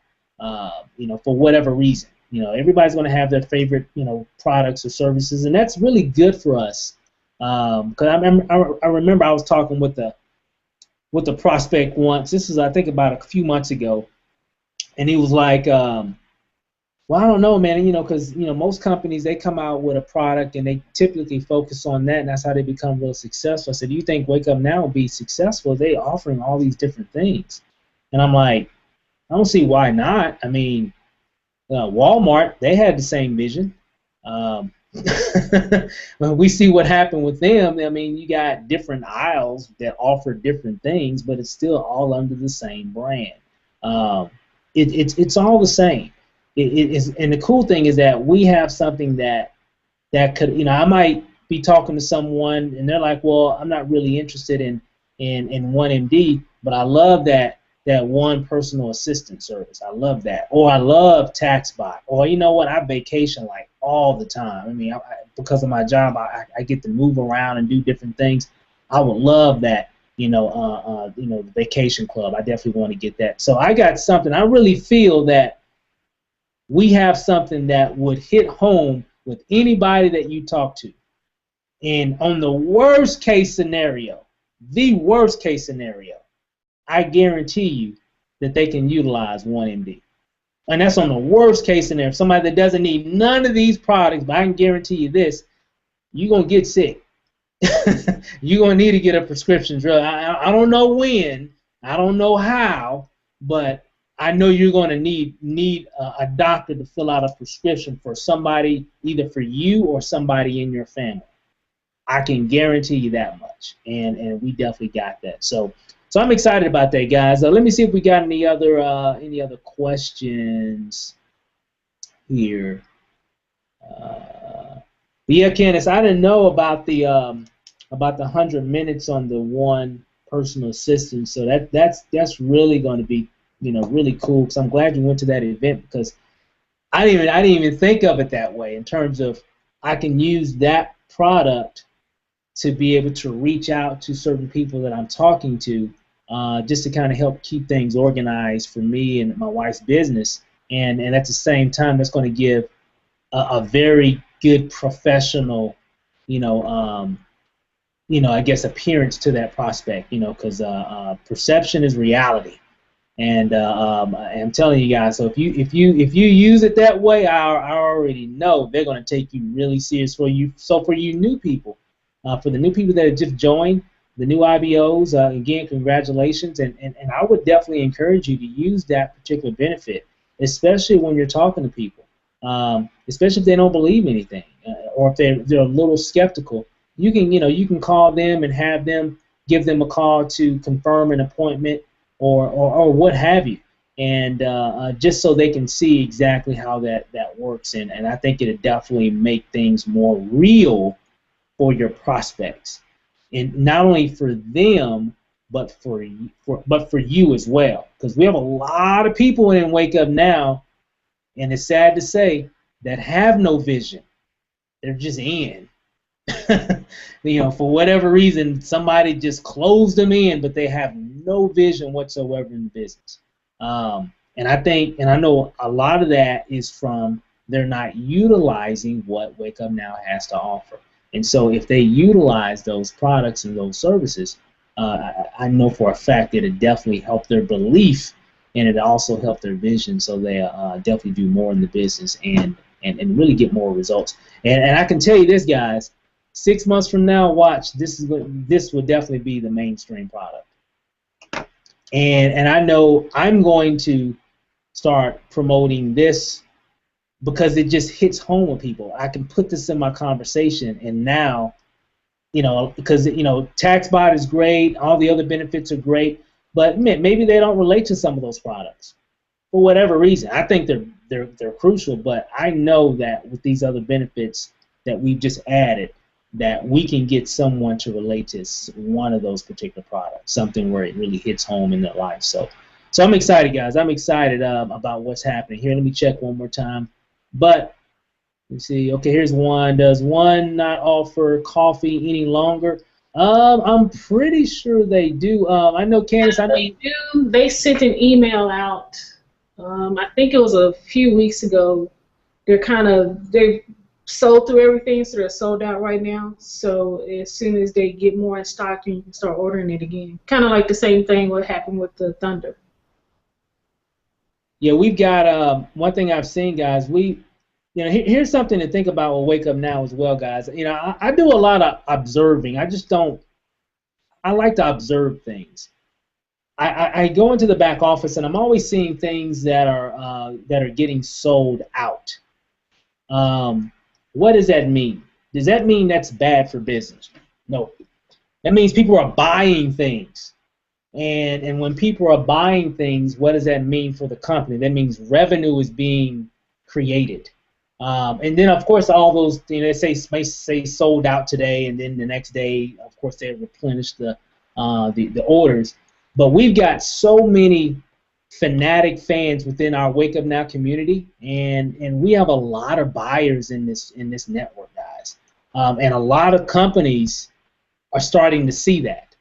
A: You know, for whatever reason, you know, everybody's going to have their favorite, you know, products or services, and that's really good for us. Because I remember I was talking with the prospect once. This is, I think, about a few months ago, and he was like, well, I don't know, man, you know, because, you know, most companies, they come out with a product and they typically focus on that, and that's how they become real successful. I said, do you think WakeUpNow will be successful? They're offering all these different things. And I'm like, I don't see why not. I mean, Walmart, they had the same vision. When we see what happened with them, I mean, you got different aisles that offer different things, but it's still all under the same brand. It's all the same. It is, and the cool thing is that we have something that could, you know, I might be talking to someone and they're like, well, I'm not really interested in 1MD, but I love that that one personal assistant service. I love that. Or I love TaxBot. Or you know what? I vacation like all the time. I mean, because of my job, I get to move around and do different things. I would love that. The vacation club. I definitely want to get that. So I got something. I really feel that we have something that would hit home with anybody that you talk to. And on the worst case scenario, I guarantee you that they can utilize 1MD. And that's on the worst case scenario. Somebody that doesn't need none of these products, but I can guarantee you this, you're going to get sick. You're going to need to get a prescription drug. I don't know when, I don't know how, but I know you're going to need a doctor to fill out a prescription for somebody, either for you or somebody in your family. I can guarantee you that much, and we definitely got that. So I'm excited about that, guys. Let me see if we got any other questions here. Yeah, Candace, I didn't know about the 100 minutes on the one personal assistant. So that's really going to be really cool. Because I'm glad you went to that event, because I didn't even think of it that way in terms of I can use that product to be able to reach out to certain people that I'm talking to, just to kind of help keep things organized for me and my wife's business, and at the same time, that's going to give a very good professional, I guess, appearance to that prospect, because perception is reality, and I'm telling you guys, so if you use it that way, I already know they're going to take you really serious. For you new people, for the new people that have just joined, the new IBOs, again, congratulations, and I would definitely encourage you to use that particular benefit, especially when you're talking to people, especially if they don't believe anything, or if they're a little skeptical. You can call them and have them give them a call to confirm an appointment or what have you, and just so they can see exactly how that works, and I think it'll definitely make things more real for your prospects, and not only for them, but for you as well, because we have a lot of people in Wake Up Now, and it's sad to say, that have no vision. They're just in. For whatever reason, somebody just closed them in, but they have no vision whatsoever in the business. And I know a lot of that is from they're not utilizing what Wake Up Now has to offer. And so if they utilize those products and those services, I know for a fact that it definitely helped their belief, and it also helped their vision, so they definitely do more in the business and really get more results. And I can tell you this, guys, 6 months from now, watch, this will definitely be the mainstream product. And I know I'm going to start promoting this because it just hits home with people. I can put this in my conversation, and now, because TaxBot is great, all the other benefits are great, but maybe they don't relate to some of those products for whatever reason. I think they're crucial, but I know that with these other benefits that we've just added, that we can get someone to relate to one of those particular products, something where it really hits home in their life. So I'm excited, guys. I'm excited about what's happening here. Let me check one more time. But let's see. Okay, here's one. Does one not offer coffee any longer? I'm pretty sure they do. I know, Candace. I know
D: they do. They sent an email out. I think it was a few weeks ago. They sold through everything, so they're sold out right now. So as soon as they get more in stock, you can start ordering it again. Kind of like the same thing what happened with the Thunder.
A: Yeah, we've got one thing I've seen, guys. Here's something to think about with Wake Up Now as well, guys. I do a lot of observing. I like to observe things. I go into the back office, and I'm always seeing things that are getting sold out. What does that mean? Does that mean that's bad for business? No. That means people are buying things. And when people are buying things, what does that mean for the company? That means revenue is being created. And then, of course, all those, they say sold out today, and then the next day, of course, they replenish the orders. But we've got so many fanatic fans within our Wake Up Now community, and we have a lot of buyers in this network, guys, and a lot of companies are starting to see that.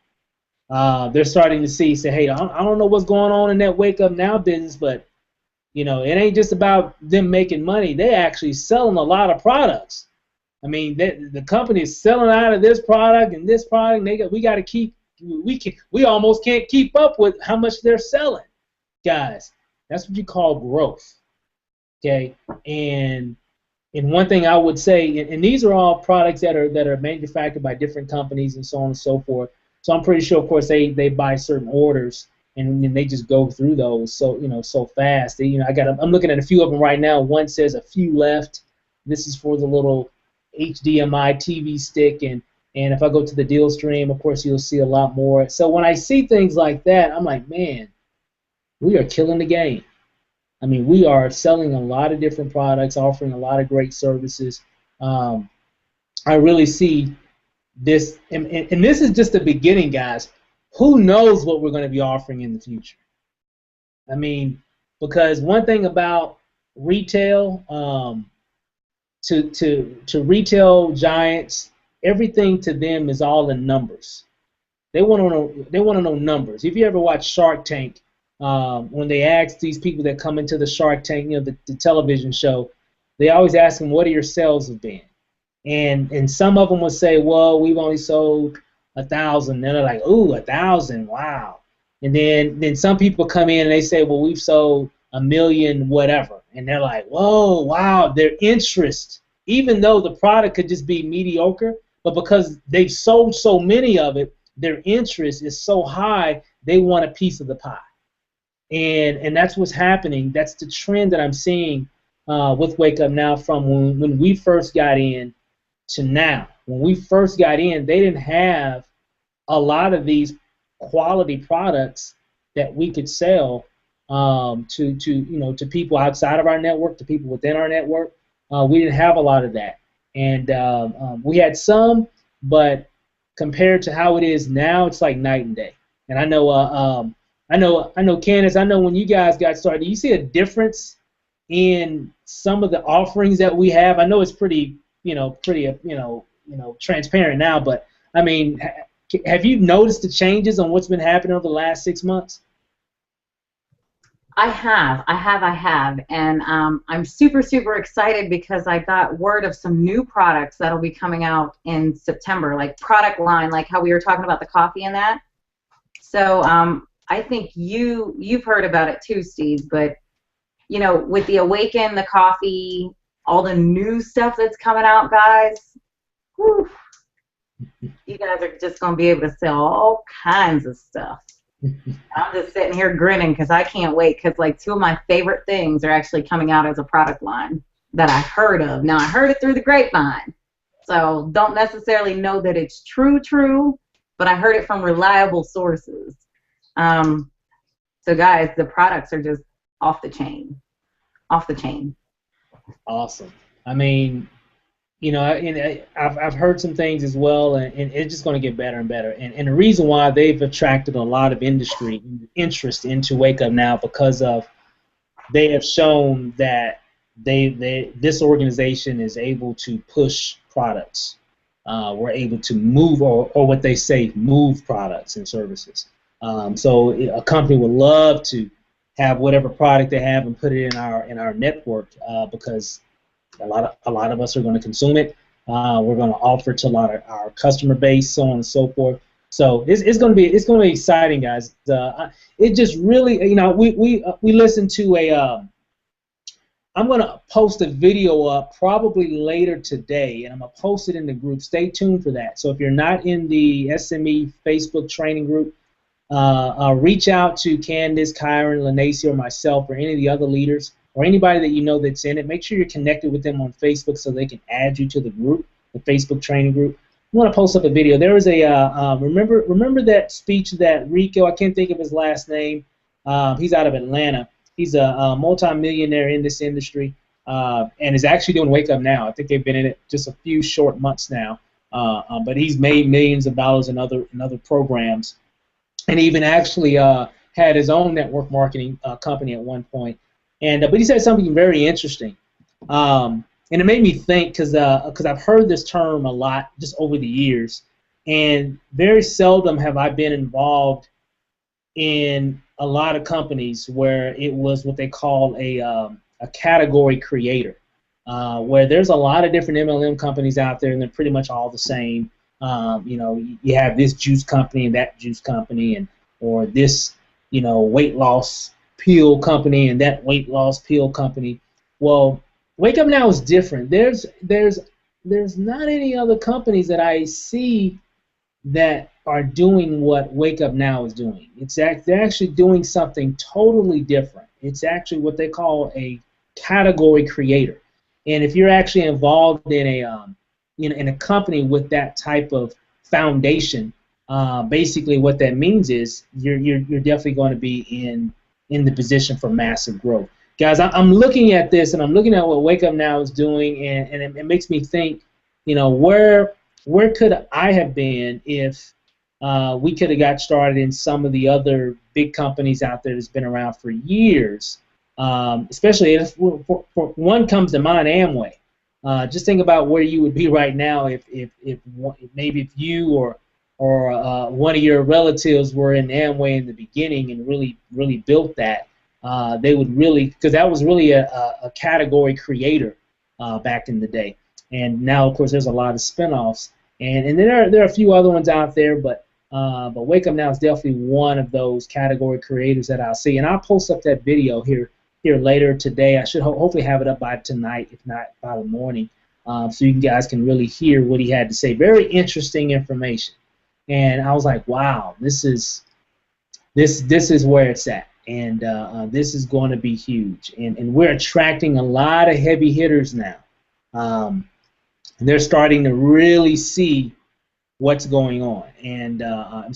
A: They're starting to say, hey, I don't know what's going on in that Wake Up Now business, but it ain't just about them making money. They're actually selling a lot of products. I mean, the company is selling out of this product and this product. We almost can't keep up with how much they're selling. Guys, that's what you call growth, okay? And one thing I would say, and these are all products that are manufactured by different companies and so on and so forth. So I'm pretty sure, of course, they buy certain orders and they just go through those so fast. I'm looking at a few of them right now. One says a few left. This is for the little HDMI TV stick, and if I go to the deal stream, of course, you'll see a lot more. So when I see things like that, I'm like, man, we are killing the game. I mean, we are selling a lot of different products, offering a lot of great services. I really see this, and this is just the beginning, guys. Who knows what we're going to be offering in the future? I mean, because one thing about retail, to retail giants, everything to them is all in numbers. They want to know numbers. If you ever watch Shark Tank, when they ask these people that come into the Shark Tank, the television show, they always ask them, what are your sales have been? And some of them will say, well, we've only sold 1,000. Then they're like, ooh, 1,000, wow. And then some people come in and they say, well, we've sold 1 million whatever. And they're like, whoa, wow, their interest, even though the product could just be mediocre, but because they've sold so many of it, their interest is so high, they want a piece of the pie. And that's what's happening. That's the trend that I'm seeing with Wake Up Now from when we first got in to now. When we first got in, they didn't have a lot of these quality products that we could sell to people outside of our network, to people within our network. We didn't have a lot of that, and we had some, but compared to how it is now, it's like night and day. And I know, Candace. I know when you guys got started, you see a difference in some of the offerings that we have. I know it's pretty transparent now, but I mean, have you noticed the changes on what's been happening over the last 6 months?
B: I have, and I'm super, super excited because I got word of some new products that'll be coming out in September, like product line, like how we were talking about the coffee and that. So I think you've heard about it too, Steve, but with the Awaken, the coffee, all the new stuff that's coming out, guys, whew, you guys are just going to be able to sell all kinds of stuff. I'm just sitting here grinning because I can't wait, because like 2 of my favorite things are actually coming out as a product line that I heard of. Now, I heard it through the grapevine, so don't necessarily know that it's true, but I heard it from reliable sources. So guys, the products are just off the chain.
A: Awesome. I mean, I've heard some things as well, and it's just going to get better and better. And the reason why they've attracted a lot of industry interest into Wake Up Now, because of they have shown that this organization is able to push products. We're able to move, or what they say, move products and services. So a company would love to have whatever product they have and put it in our network, because a lot of us are going to consume it. We're going to offer it to a lot of our customer base, so on and so forth. So it's going to be exciting, guys. It just really, we listened to a. I'm going to post a video up probably later today, and I'm going to post it in the group. Stay tuned for that. So if you're not in the SME Facebook training group, reach out to Candace, Kyron, Lanacia, or myself, or any of the other leaders, or anybody that you know that's in it. Make sure you're connected with them on Facebook so they can add you to the group, the Facebook training group. I want to post up a video. There was a remember that speech that Rico, I can't think of his last name. He's out of Atlanta. He's a multi-millionaire in this industry, and is actually doing Wake Up Now. I think they've been in it just a few short months now, but he's made millions of dollars in other programs. and even actually had his own network marketing company at one point. And but he said something very interesting, and it made me think because I've heard this term a lot just over the years, and very seldom have I been involved in a lot of companies where it was what they call a category creator, where there's a lot of different MLM companies out there, and they're pretty much all the same. You have this juice company and that juice company, and or this, weight loss pill company and that weight loss pill company. Well, Wake Up Now is different. There's not any other companies that I see that are doing what Wake Up Now is doing. They're actually doing something totally different. It's actually what they call a category creator. And if you're actually involved in a company with that type of foundation, basically what that means is you're definitely going to be in the position for massive growth. Guys, I'm looking at this, and I'm looking at what Wake Up Now is doing, and it makes me think, where could I have been if we could have got started in some of the other big companies out there that's been around for years, especially if for one comes to mind, Amway. Just think about where you would be right now if maybe if you or one of your relatives were in Amway in the beginning and really built that. They would really, because that was really a category creator back in the day. And now, of course, there's a lot of spinoffs, and there are a few other ones out there, but Wake Up Now is definitely one of those category creators that I'll see, and I'll post up that video here later today. I should hopefully have it up by tonight, if not by the morning, so you guys can really hear what he had to say. Very interesting information, and I was like, wow, this is where it's at, and this is going to be huge, and we're attracting a lot of heavy hitters now. And they're starting to really see what's going on, and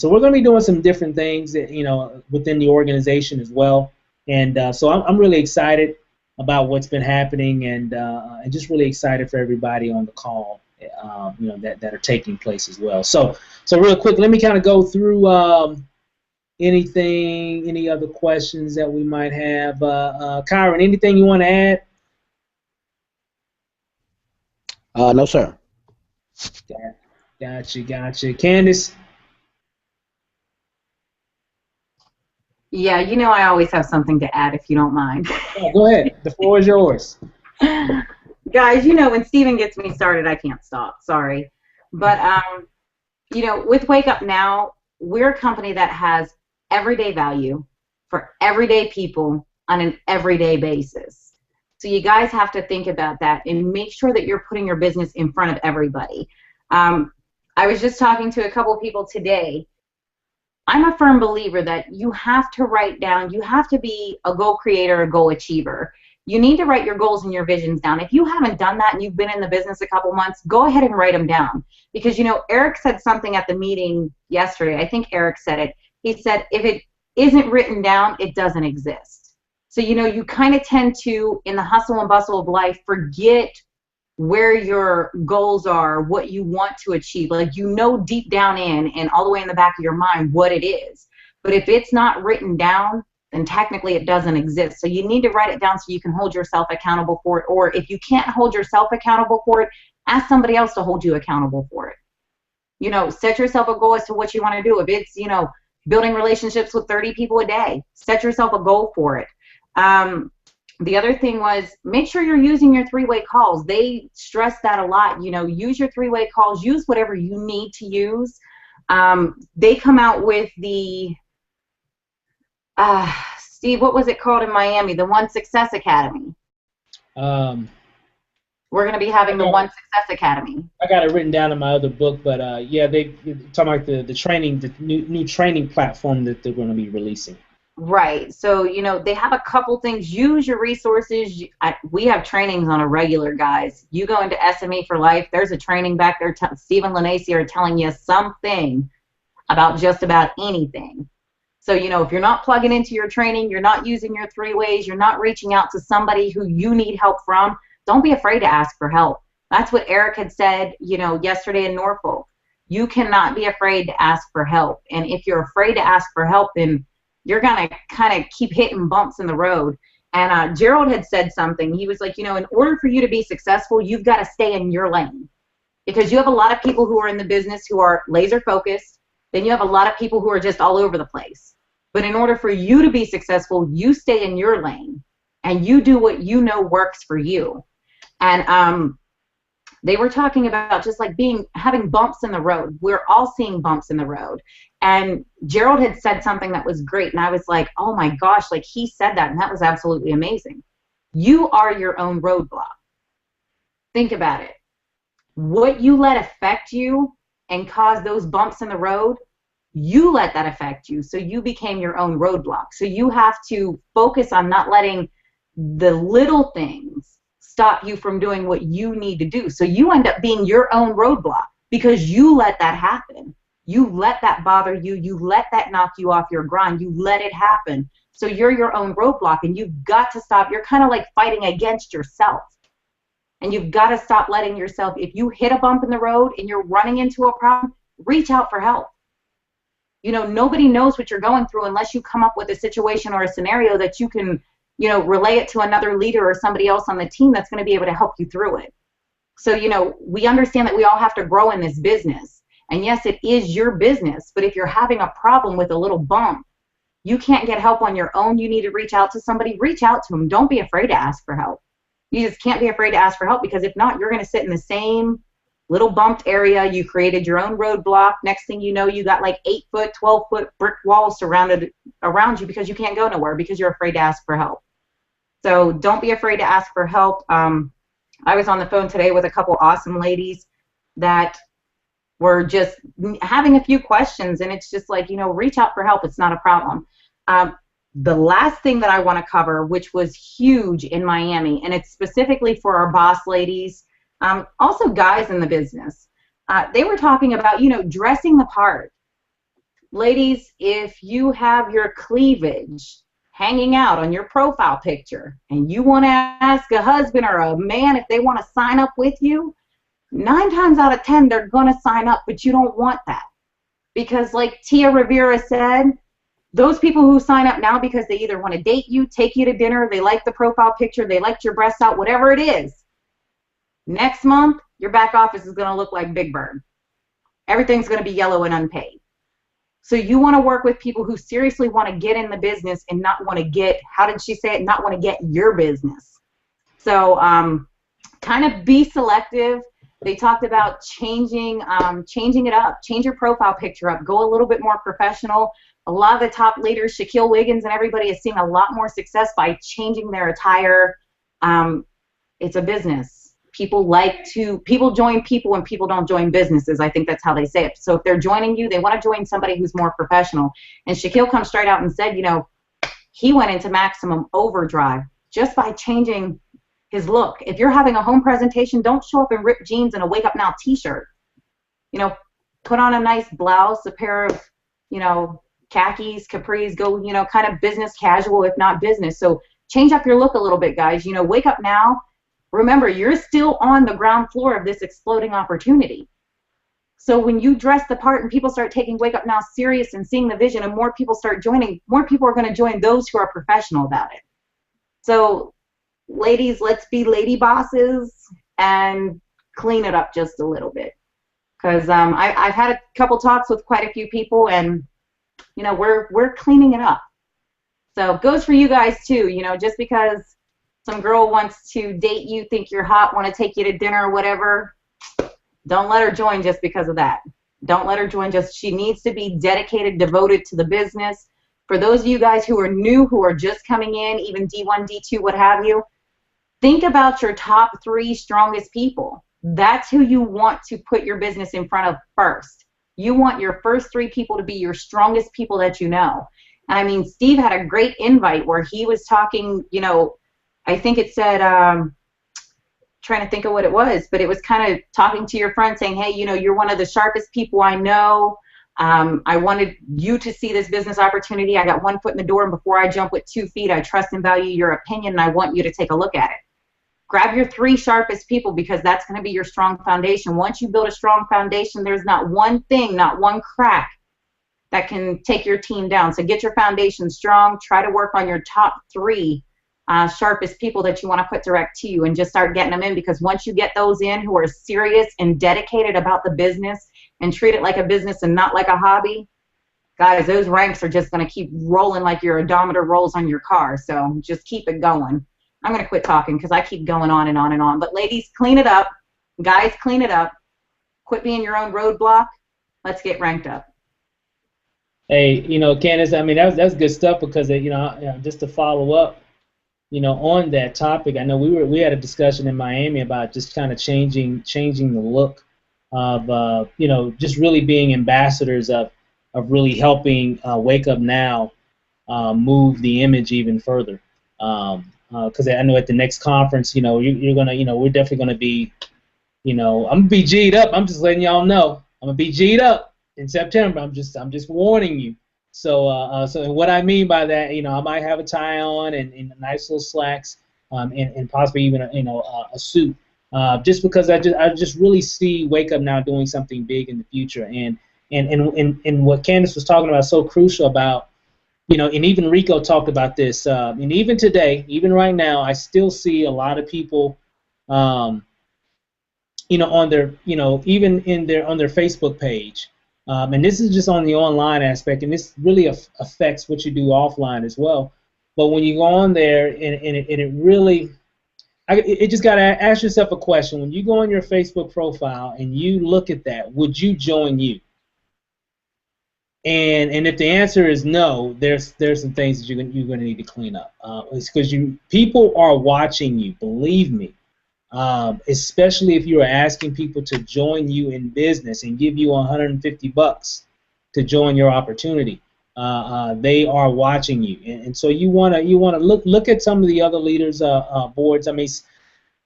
A: so we're going to be doing some different things, within the organization as well. And so I'm really excited about what's been happening, and just really excited for everybody on the call, that are taking place as well. So real quick, let me kind of go through any other questions that we might have. Kyron, anything you want to add?
C: No, sir.
A: Gotcha. Candace?
B: Yeah, I always have something to add if you don't mind.
A: Yeah, go ahead. The floor is yours.
B: Guys, when Steven gets me started, I can't stop. Sorry. But, with Wake Up Now, we're a company that has everyday value for everyday people on an everyday basis. So you guys have to think about that and make sure that you're putting your business in front of everybody. I was just talking to a couple people today. I'm a firm believer that you have to write down, you have to be a goal creator, a goal achiever. You need to write your goals and your visions down. If you haven't done that and you've been in the business a couple months, go ahead and write them down. Because, Eric said something at the meeting yesterday. I think Eric said it. He said, if it isn't written down, it doesn't exist. So, you kind of tend to, in the hustle and bustle of life, forget where your goals are, what you want to achieve. Like, deep down in and all the way in the back of your mind what it is. But if it's not written down, then technically it doesn't exist. So you need to write it down so you can hold yourself accountable for it. Or if you can't hold yourself accountable for it, ask somebody else to hold you accountable for it. Set yourself a goal as to what you want to do. If it's, building relationships with 30 people a day, set yourself a goal for it. The other thing was, make sure you're using your three-way calls. They stress that a lot. Use your three-way calls. Use whatever you need to use. They come out with the, Steve, what was it called in Miami? The One Success Academy. We're going to be having the One Success Academy.
A: I got it written down in my other book, but yeah, they're talking about the training, the new training platform that they're going to be releasing.
B: Right. So, they have a couple things. Use your resources. We have trainings on a regular, guys. You go into SME for Life, there's a training back there. Stephen Lanacy are telling you something about just about anything. So, if you're not plugging into your training, you're not using your three ways, you're not reaching out to somebody who you need help from, don't be afraid to ask for help. That's what Eric had said, yesterday in Norfolk. You cannot be afraid to ask for help. And if you're afraid to ask for help, then you're going to kind of keep hitting bumps in the road. And Gerald had said something. He was like, you know, in order for you to be successful, you've got to stay in your lane. Because you have a lot of people who are in the business who are laser focused. Then you have a lot of people who are just all over the place. But in order for you to be successful, you stay in your lane and you do what you know works for you. And they were talking about just like having bumps in the road. We're all seeing bumps in the road. And Gerald had said something that was great. And I was like, oh my gosh, like he said that. And that was absolutely amazing. You are your own roadblock. Think about it. What you let affect you and cause those bumps in the road, you let that affect you. So you became your own roadblock. So you have to focus on not letting the little things stop you from doing what you need to do. So you end up being your own roadblock because you let that happen. You let that bother you. You let that knock you off your grind. You let it happen. So you're your own roadblock, and you've got to stop. You're kind of like fighting against yourself. And you've got to stop letting yourself, if you hit a bump in the road and you're running into a problem, reach out for help. You know, nobody knows what you're going through unless you come up with a situation or a scenario that you can, you know, relay it to another leader or somebody else on the team that's going to be able to help you through it. So, you know, we understand that we all have to grow in this business. And yes, it is your business. But if you're having a problem with a little bump, you can't get help on your own. You need to reach out to somebody. Reach out to them. Don't be afraid to ask for help. You just can't be afraid to ask for help, because if not, you're going to sit in the same little bumped area. You created your own roadblock. Next thing you know, you got like 8-foot, 12-foot brick walls surrounded around you because you can't go nowhere because you're afraid to ask for help. So don't be afraid to ask for help. I was on the phone today with a couple awesome ladies that were just having a few questions, and it's just like, you know, reach out for help. It's not a problem. The last thing that I want to cover, which was huge in Miami, and it's specifically for our boss ladies, also guys in the business, they were talking about, you know, dressing the part. Ladies, if you have your cleavage hanging out on your profile picture and you want to ask a husband or a man if they want to sign up with you, 9 times out of 10 they're going to sign up, but you don't want that. Because like Tia Rivera said, those people who sign up now because they either want to date you, take you to dinner, they like the profile picture, they liked your breasts out, whatever it is, next month your back office is going to look like Big Bird. Everything's going to be yellow and unpaid. So you want to work with people who seriously want to get in the business and not want to get, how did she say it, not want to get your business. So kind of be selective. They talked about changing it up, change your profile picture up, go a little bit more professional. A lot of the top leaders, Shaquille Wiggins and everybody, is seeing a lot more success by changing their attire. It's a business. People join people and people don't join businesses. I think that's how they say it. So if they're joining you, they want to join somebody who's more professional. And Shaquille comes straight out and said, you know, he went into maximum overdrive just by changing his look. If you're having a home presentation, don't show up in ripped jeans and a Wake Up Now t-shirt. You know, put on a nice blouse, a pair of, you know, khakis, capris, go, you know, kind of business casual, if not business. So change up your look a little bit, guys. You know, Wake Up Now. Remember, you're still on the ground floor of this exploding opportunity. So when you dress the part and people start taking Wake Up Now serious and seeing the vision and more people start joining, more people are going to join those who are professional about it. So ladies, let's be lady bosses and clean it up just a little bit. Because I've had a couple talks with quite a few people, and you know, we're cleaning it up. So it goes for you guys too. You know, just because some girl wants to date you, think you're hot, want to take you to dinner or whatever, don't let her join just because of that. Don't let her join she needs to be dedicated, devoted to the business. For those of you guys who are new, who are just coming in, even D1, D2, what have you, think about your top 3 strongest people. That's who you want to put your business in front of first. You want your first 3 people to be your strongest people that you know. And I mean, Steve had a great invite where he was talking, you know, I think it said, trying to think of what it was, but it was kind of talking to your friend saying, hey, you know, you're one of the sharpest people I know. I wanted you to see this business opportunity. I got 1 foot in the door, and before I jump with 2 feet, I trust and value your opinion, and I want you to take a look at it. grab your 3 sharpest people, because that's going to be your strong foundation. Once you build a strong foundation, there's not one thing, not one crack that can take your team down. So get your foundation strong. Try to work on your top 3 sharpest people that you want to put direct to you, and just start getting them in, because once you get those in who are serious and dedicated about the business and treat it like a business and not like a hobby, guys, those ranks are just going to keep rolling like your odometer rolls on your car. So just keep it going. I'm going to quit talking because I keep going on and on and on. But ladies, clean it up. Guys, clean it up. Quit being your own roadblock. Let's get ranked up.
A: Hey, Candace, I mean, that's good stuff, because, just to follow up, on that topic, I know we had a discussion in Miami about just kind of changing the look of, just really being ambassadors of really helping Wake Up Now move the image even further. Because I know at the next conference, you're gonna, we're definitely gonna be, I'm gonna be G'd up. I'm just letting y'all know. I'm gonna be G'd up in September. I'm just warning you. So so what I mean by that, I might have a tie on and nice little slacks, and possibly even a suit, just because I just really see Wake Up Now doing something big in the future, and what Candace was talking about is so crucial about. And even Rico talked about this, and even today, even right now, I still see a lot of people, on their, even on their Facebook page, and this is just on the online aspect, and this really affects what you do offline as well. But when you go on there, and it really, it just got to ask yourself a question. When you go on your Facebook profile and you look at that, would you join you? And if the answer is no, there's some things that you're going to need to clean up. It's because people are watching you. Believe me, especially if you are asking people to join you in business and give you $150 to join your opportunity. They are watching you, and so you want to look at some of the other leaders' boards. I mean,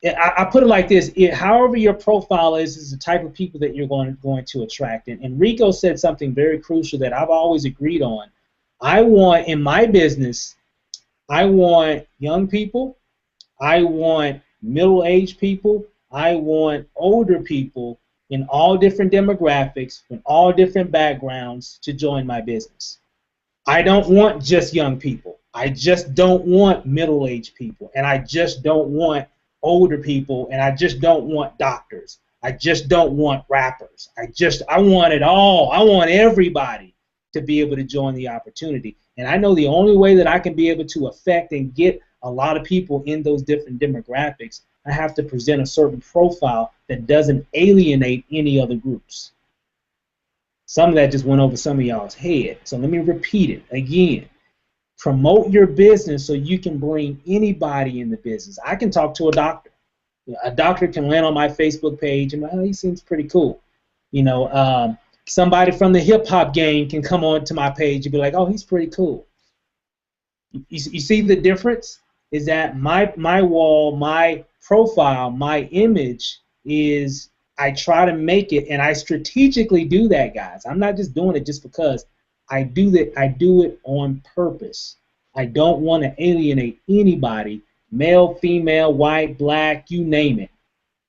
A: I put it like this: however your profile is the type of people that you're going to attract. And Rico said something very crucial that I've always agreed on. I want, in my business, I want young people, I want middle-aged people, I want older people in all different demographics, from all different backgrounds to join my business. I don't want just young people. I just don't want middle-aged people, and I just don't want older people, and I just don't want doctors. I just don't want rappers. I want it all. I want everybody to be able to join the opportunity. And I know the only way that I can be able to affect and get a lot of people in those different demographics, I have to present a certain profile that doesn't alienate any other groups. Some of that just went over some of y'all's head. So let me repeat it again. Promote your business so you can bring anybody in the business. I can talk to a doctor. A doctor can land on my Facebook page and, oh, he seems pretty cool. Somebody from the hip hop game can come on to my page and be like, oh, he's pretty cool. You see the difference? Is that my wall, my profile, my image is, I try to make it, and I strategically do that, guys. I'm not just doing it just because. I do it on purpose. I don't want to alienate anybody, male, female, white, black, you name it.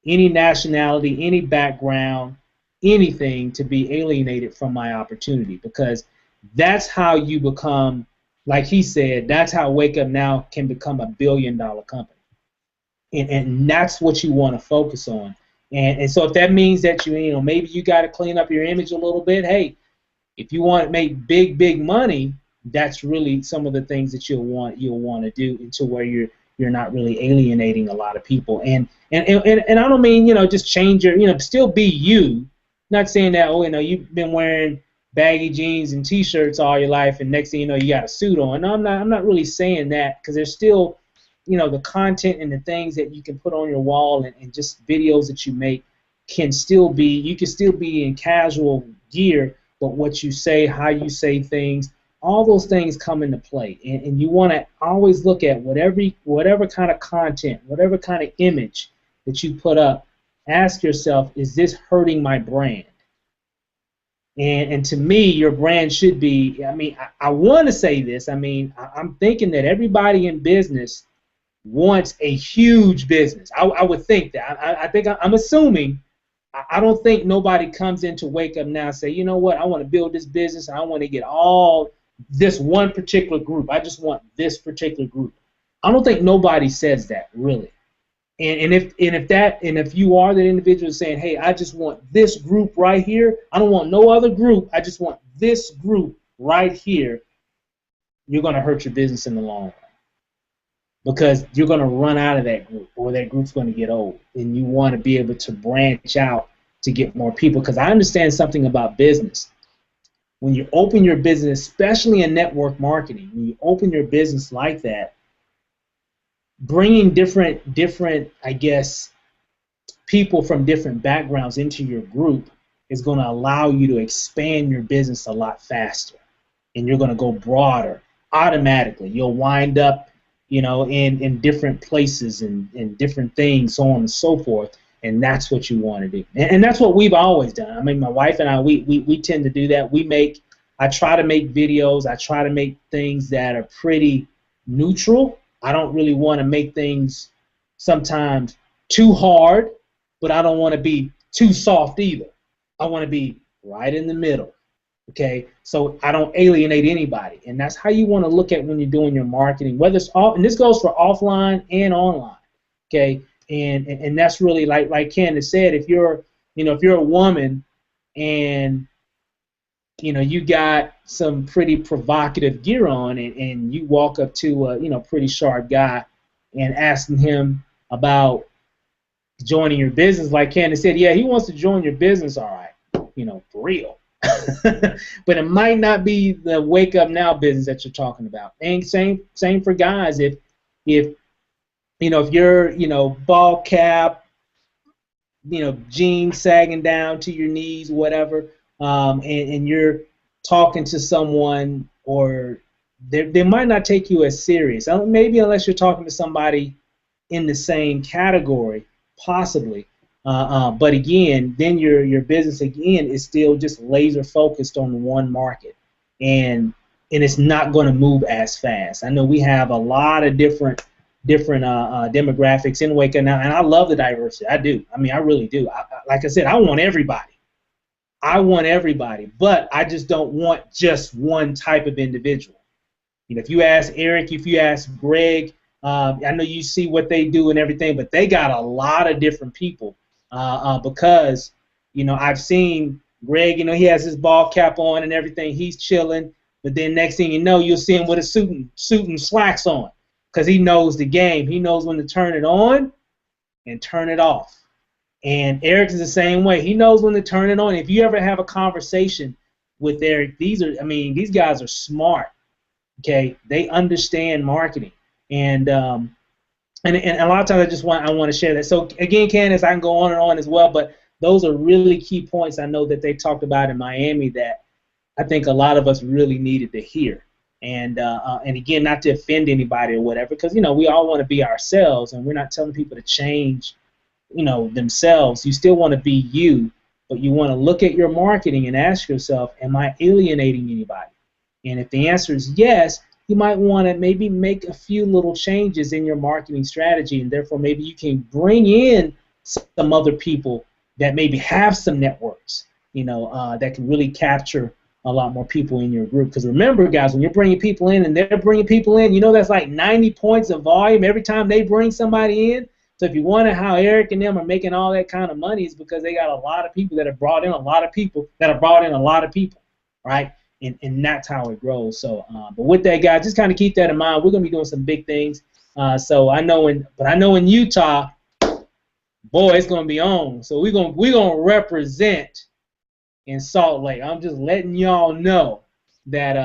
A: Any nationality, any background, anything to be alienated from my opportunity, because that's how you become, like he said, that's how Wake Up Now can become a billion-dollar company. And that's what you want to focus on. And so if that means that maybe you got to clean up your image a little bit, hey, if you want to make big money, that's really some of the things that you'll want to do, into where you're not really alienating a lot of people. And I don't mean just change your still be you. Not saying that you've been wearing baggy jeans and t-shirts all your life and next thing you know you got a suit on. No, I'm not really saying that, because there's still the content and the things that you can put on your wall and just videos that you make can still be in casual gear. But what you say, how you say things, all those things come into play. And you want to always look at whatever kind of content, whatever kind of image that you put up, ask yourself, is this hurting my brand? And to me, your brand should be, I want to say this, I'm thinking that everybody in business wants a huge business. I would think that. I'm assuming. I don't think nobody comes into Wake Up Now and say, you know what, I want to build this business and I want to get all this one particular group. I just want this particular group. I don't think nobody says that really. And if you are that individual saying, hey, I just want this group right here, I don't want no other group, I just want this group right here, you're going to hurt your business in the long run, because you're going to run out of that group, or that group's going to get old, and you want to be able to branch out to get more people. Because I understand something about business. When you open your business, especially in network marketing, when you open your business like that, bringing different, I guess, people from different backgrounds into your group is going to allow you to expand your business a lot faster, and you're going to go broader automatically. You'll wind up, in different places and different things, so on and so forth, and that's what you want to do. And that's what we've always done. I mean, my wife and I, we tend to do that. I try to make videos. I try to make things that are pretty neutral. I don't really want to make things sometimes too hard, but I don't want to be too soft either. I want to be right in the middle, okay? So I don't alienate anybody, and that's how you want to look at when you're doing your marketing, whether it's and this goes for offline and online, okay? And that's really like Candace said, if you're a woman and you got some pretty provocative gear on, and you walk up to a pretty sharp guy and asking him about joining your business, like Candace said, yeah, he wants to join your business, all right, for real. But it might not be the Wake Up Now business that you're talking about. And same for guys. If you're ball cap, jeans sagging down to your knees, whatever, and you're talking to someone, or they might not take you as serious. Maybe unless you're talking to somebody in the same category, possibly. But again, then your business again is still just laser focused on one market, and it's not going to move as fast. I know we have a lot of different demographics in Wake Up Now, and I love the diversity. I do. I mean, I really do. Like I said, I want everybody. But I just don't want just one type of individual. If you ask Eric, if you ask Greg, I know you see what they do and everything, but they got a lot of different people. Because I've seen Greg, he has his ball cap on and everything, he's chilling, but then next thing you know, you'll see him with a suit and slacks on, because he knows the game. He knows when to turn it on and turn it off. And Eric is the same way. He knows when to turn it on. If you ever have a conversation with Eric, these guys are smart. Okay, they understand marketing, and a lot of times I want to share that. So again, Candace, I can go on and on as well, but those are really key points I know that they talked about in Miami that I think a lot of us really needed to hear. And again, not to offend anybody or whatever, because we all want to be ourselves, and we're not telling people to change themselves. You still want to be you, but you want to look at your marketing and ask yourself, am I alienating anybody? And if the answer is yes, you might want to maybe make a few little changes in your marketing strategy, and therefore maybe you can bring in some other people that maybe have some networks, that can really capture a lot more people in your group. Because remember, guys, when you're bringing people in and they're bringing people in, that's like 90 points of volume every time they bring somebody in. So if you wonder how Eric and them are making all that kind of money, it's because they got a lot of people that have brought in a lot of people that have brought in a lot of people, right? And that's how it grows. So, but with that, guys, just kind of keep that in mind. We're gonna be doing some big things. So I know in Utah, boy, it's gonna be on. So we're gonna represent in Salt Lake. I'm just letting y'all know that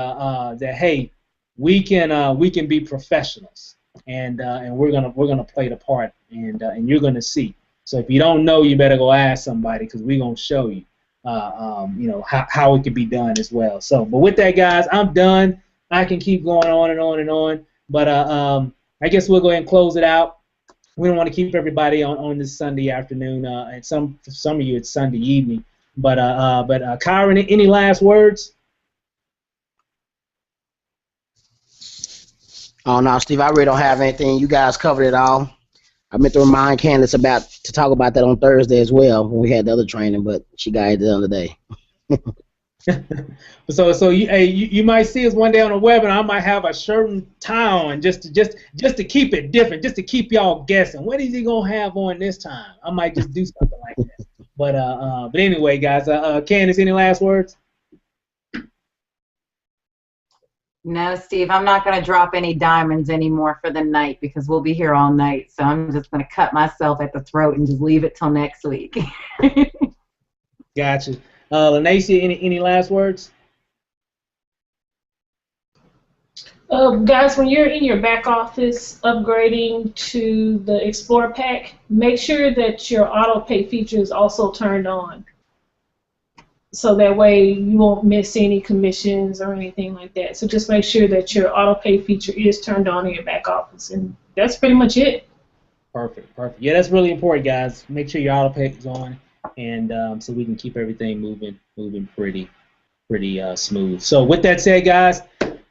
A: hey, we can be professionals, and we're gonna play the part, and you're gonna see. So if you don't know, you better go ask somebody, because we're gonna show you. How it can be done as well. So, but with that, guys, I'm done. I can keep going on and on and on, but I guess we'll go ahead and close it out. We don't want to keep everybody on this Sunday afternoon, and for some of you it's Sunday evening. But Kyron, any last words?
C: Oh no, Steve, I really don't have anything. You guys covered it all. I meant to remind Candace to talk about that on Thursday as well when we had the other training, but she got it the other day.
A: So you, hey, you might see us one day on a webinar. I might have a certain time just to keep it different, just to keep y'all guessing. What is he gonna have on this time? I might just do something like that. But anyway, guys, Candace, any last words?
B: No, Steve, I'm not going to drop any diamonds anymore for the night because we'll be here all night. So I'm just going to cut myself at the throat and just leave it till next week.
A: Gotcha. Lanacia, any last words?
D: Guys, when you're in your back office upgrading to the Explore Pack, make sure that your auto pay feature is also turned on. So that way you won't miss any commissions or anything like that. So just make sure that your auto pay feature is turned on in your back office, and that's pretty much it.
A: Perfect. Yeah, that's really important, guys. Make sure your auto pay is on, and so we can keep everything moving pretty smooth. So with that said, guys,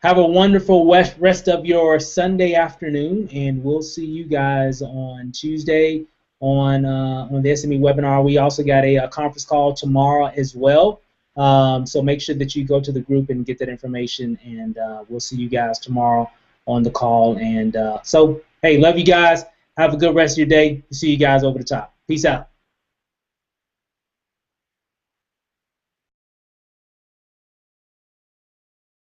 A: have a wonderful rest of your Sunday afternoon, and we'll see you guys on Tuesday on the SME webinar. We also got a conference call tomorrow as well. So make sure that you go to the group and get that information, and we'll see you guys tomorrow on the call. And so, hey, love you guys. Have a good rest of your day. See you guys over the top. Peace out.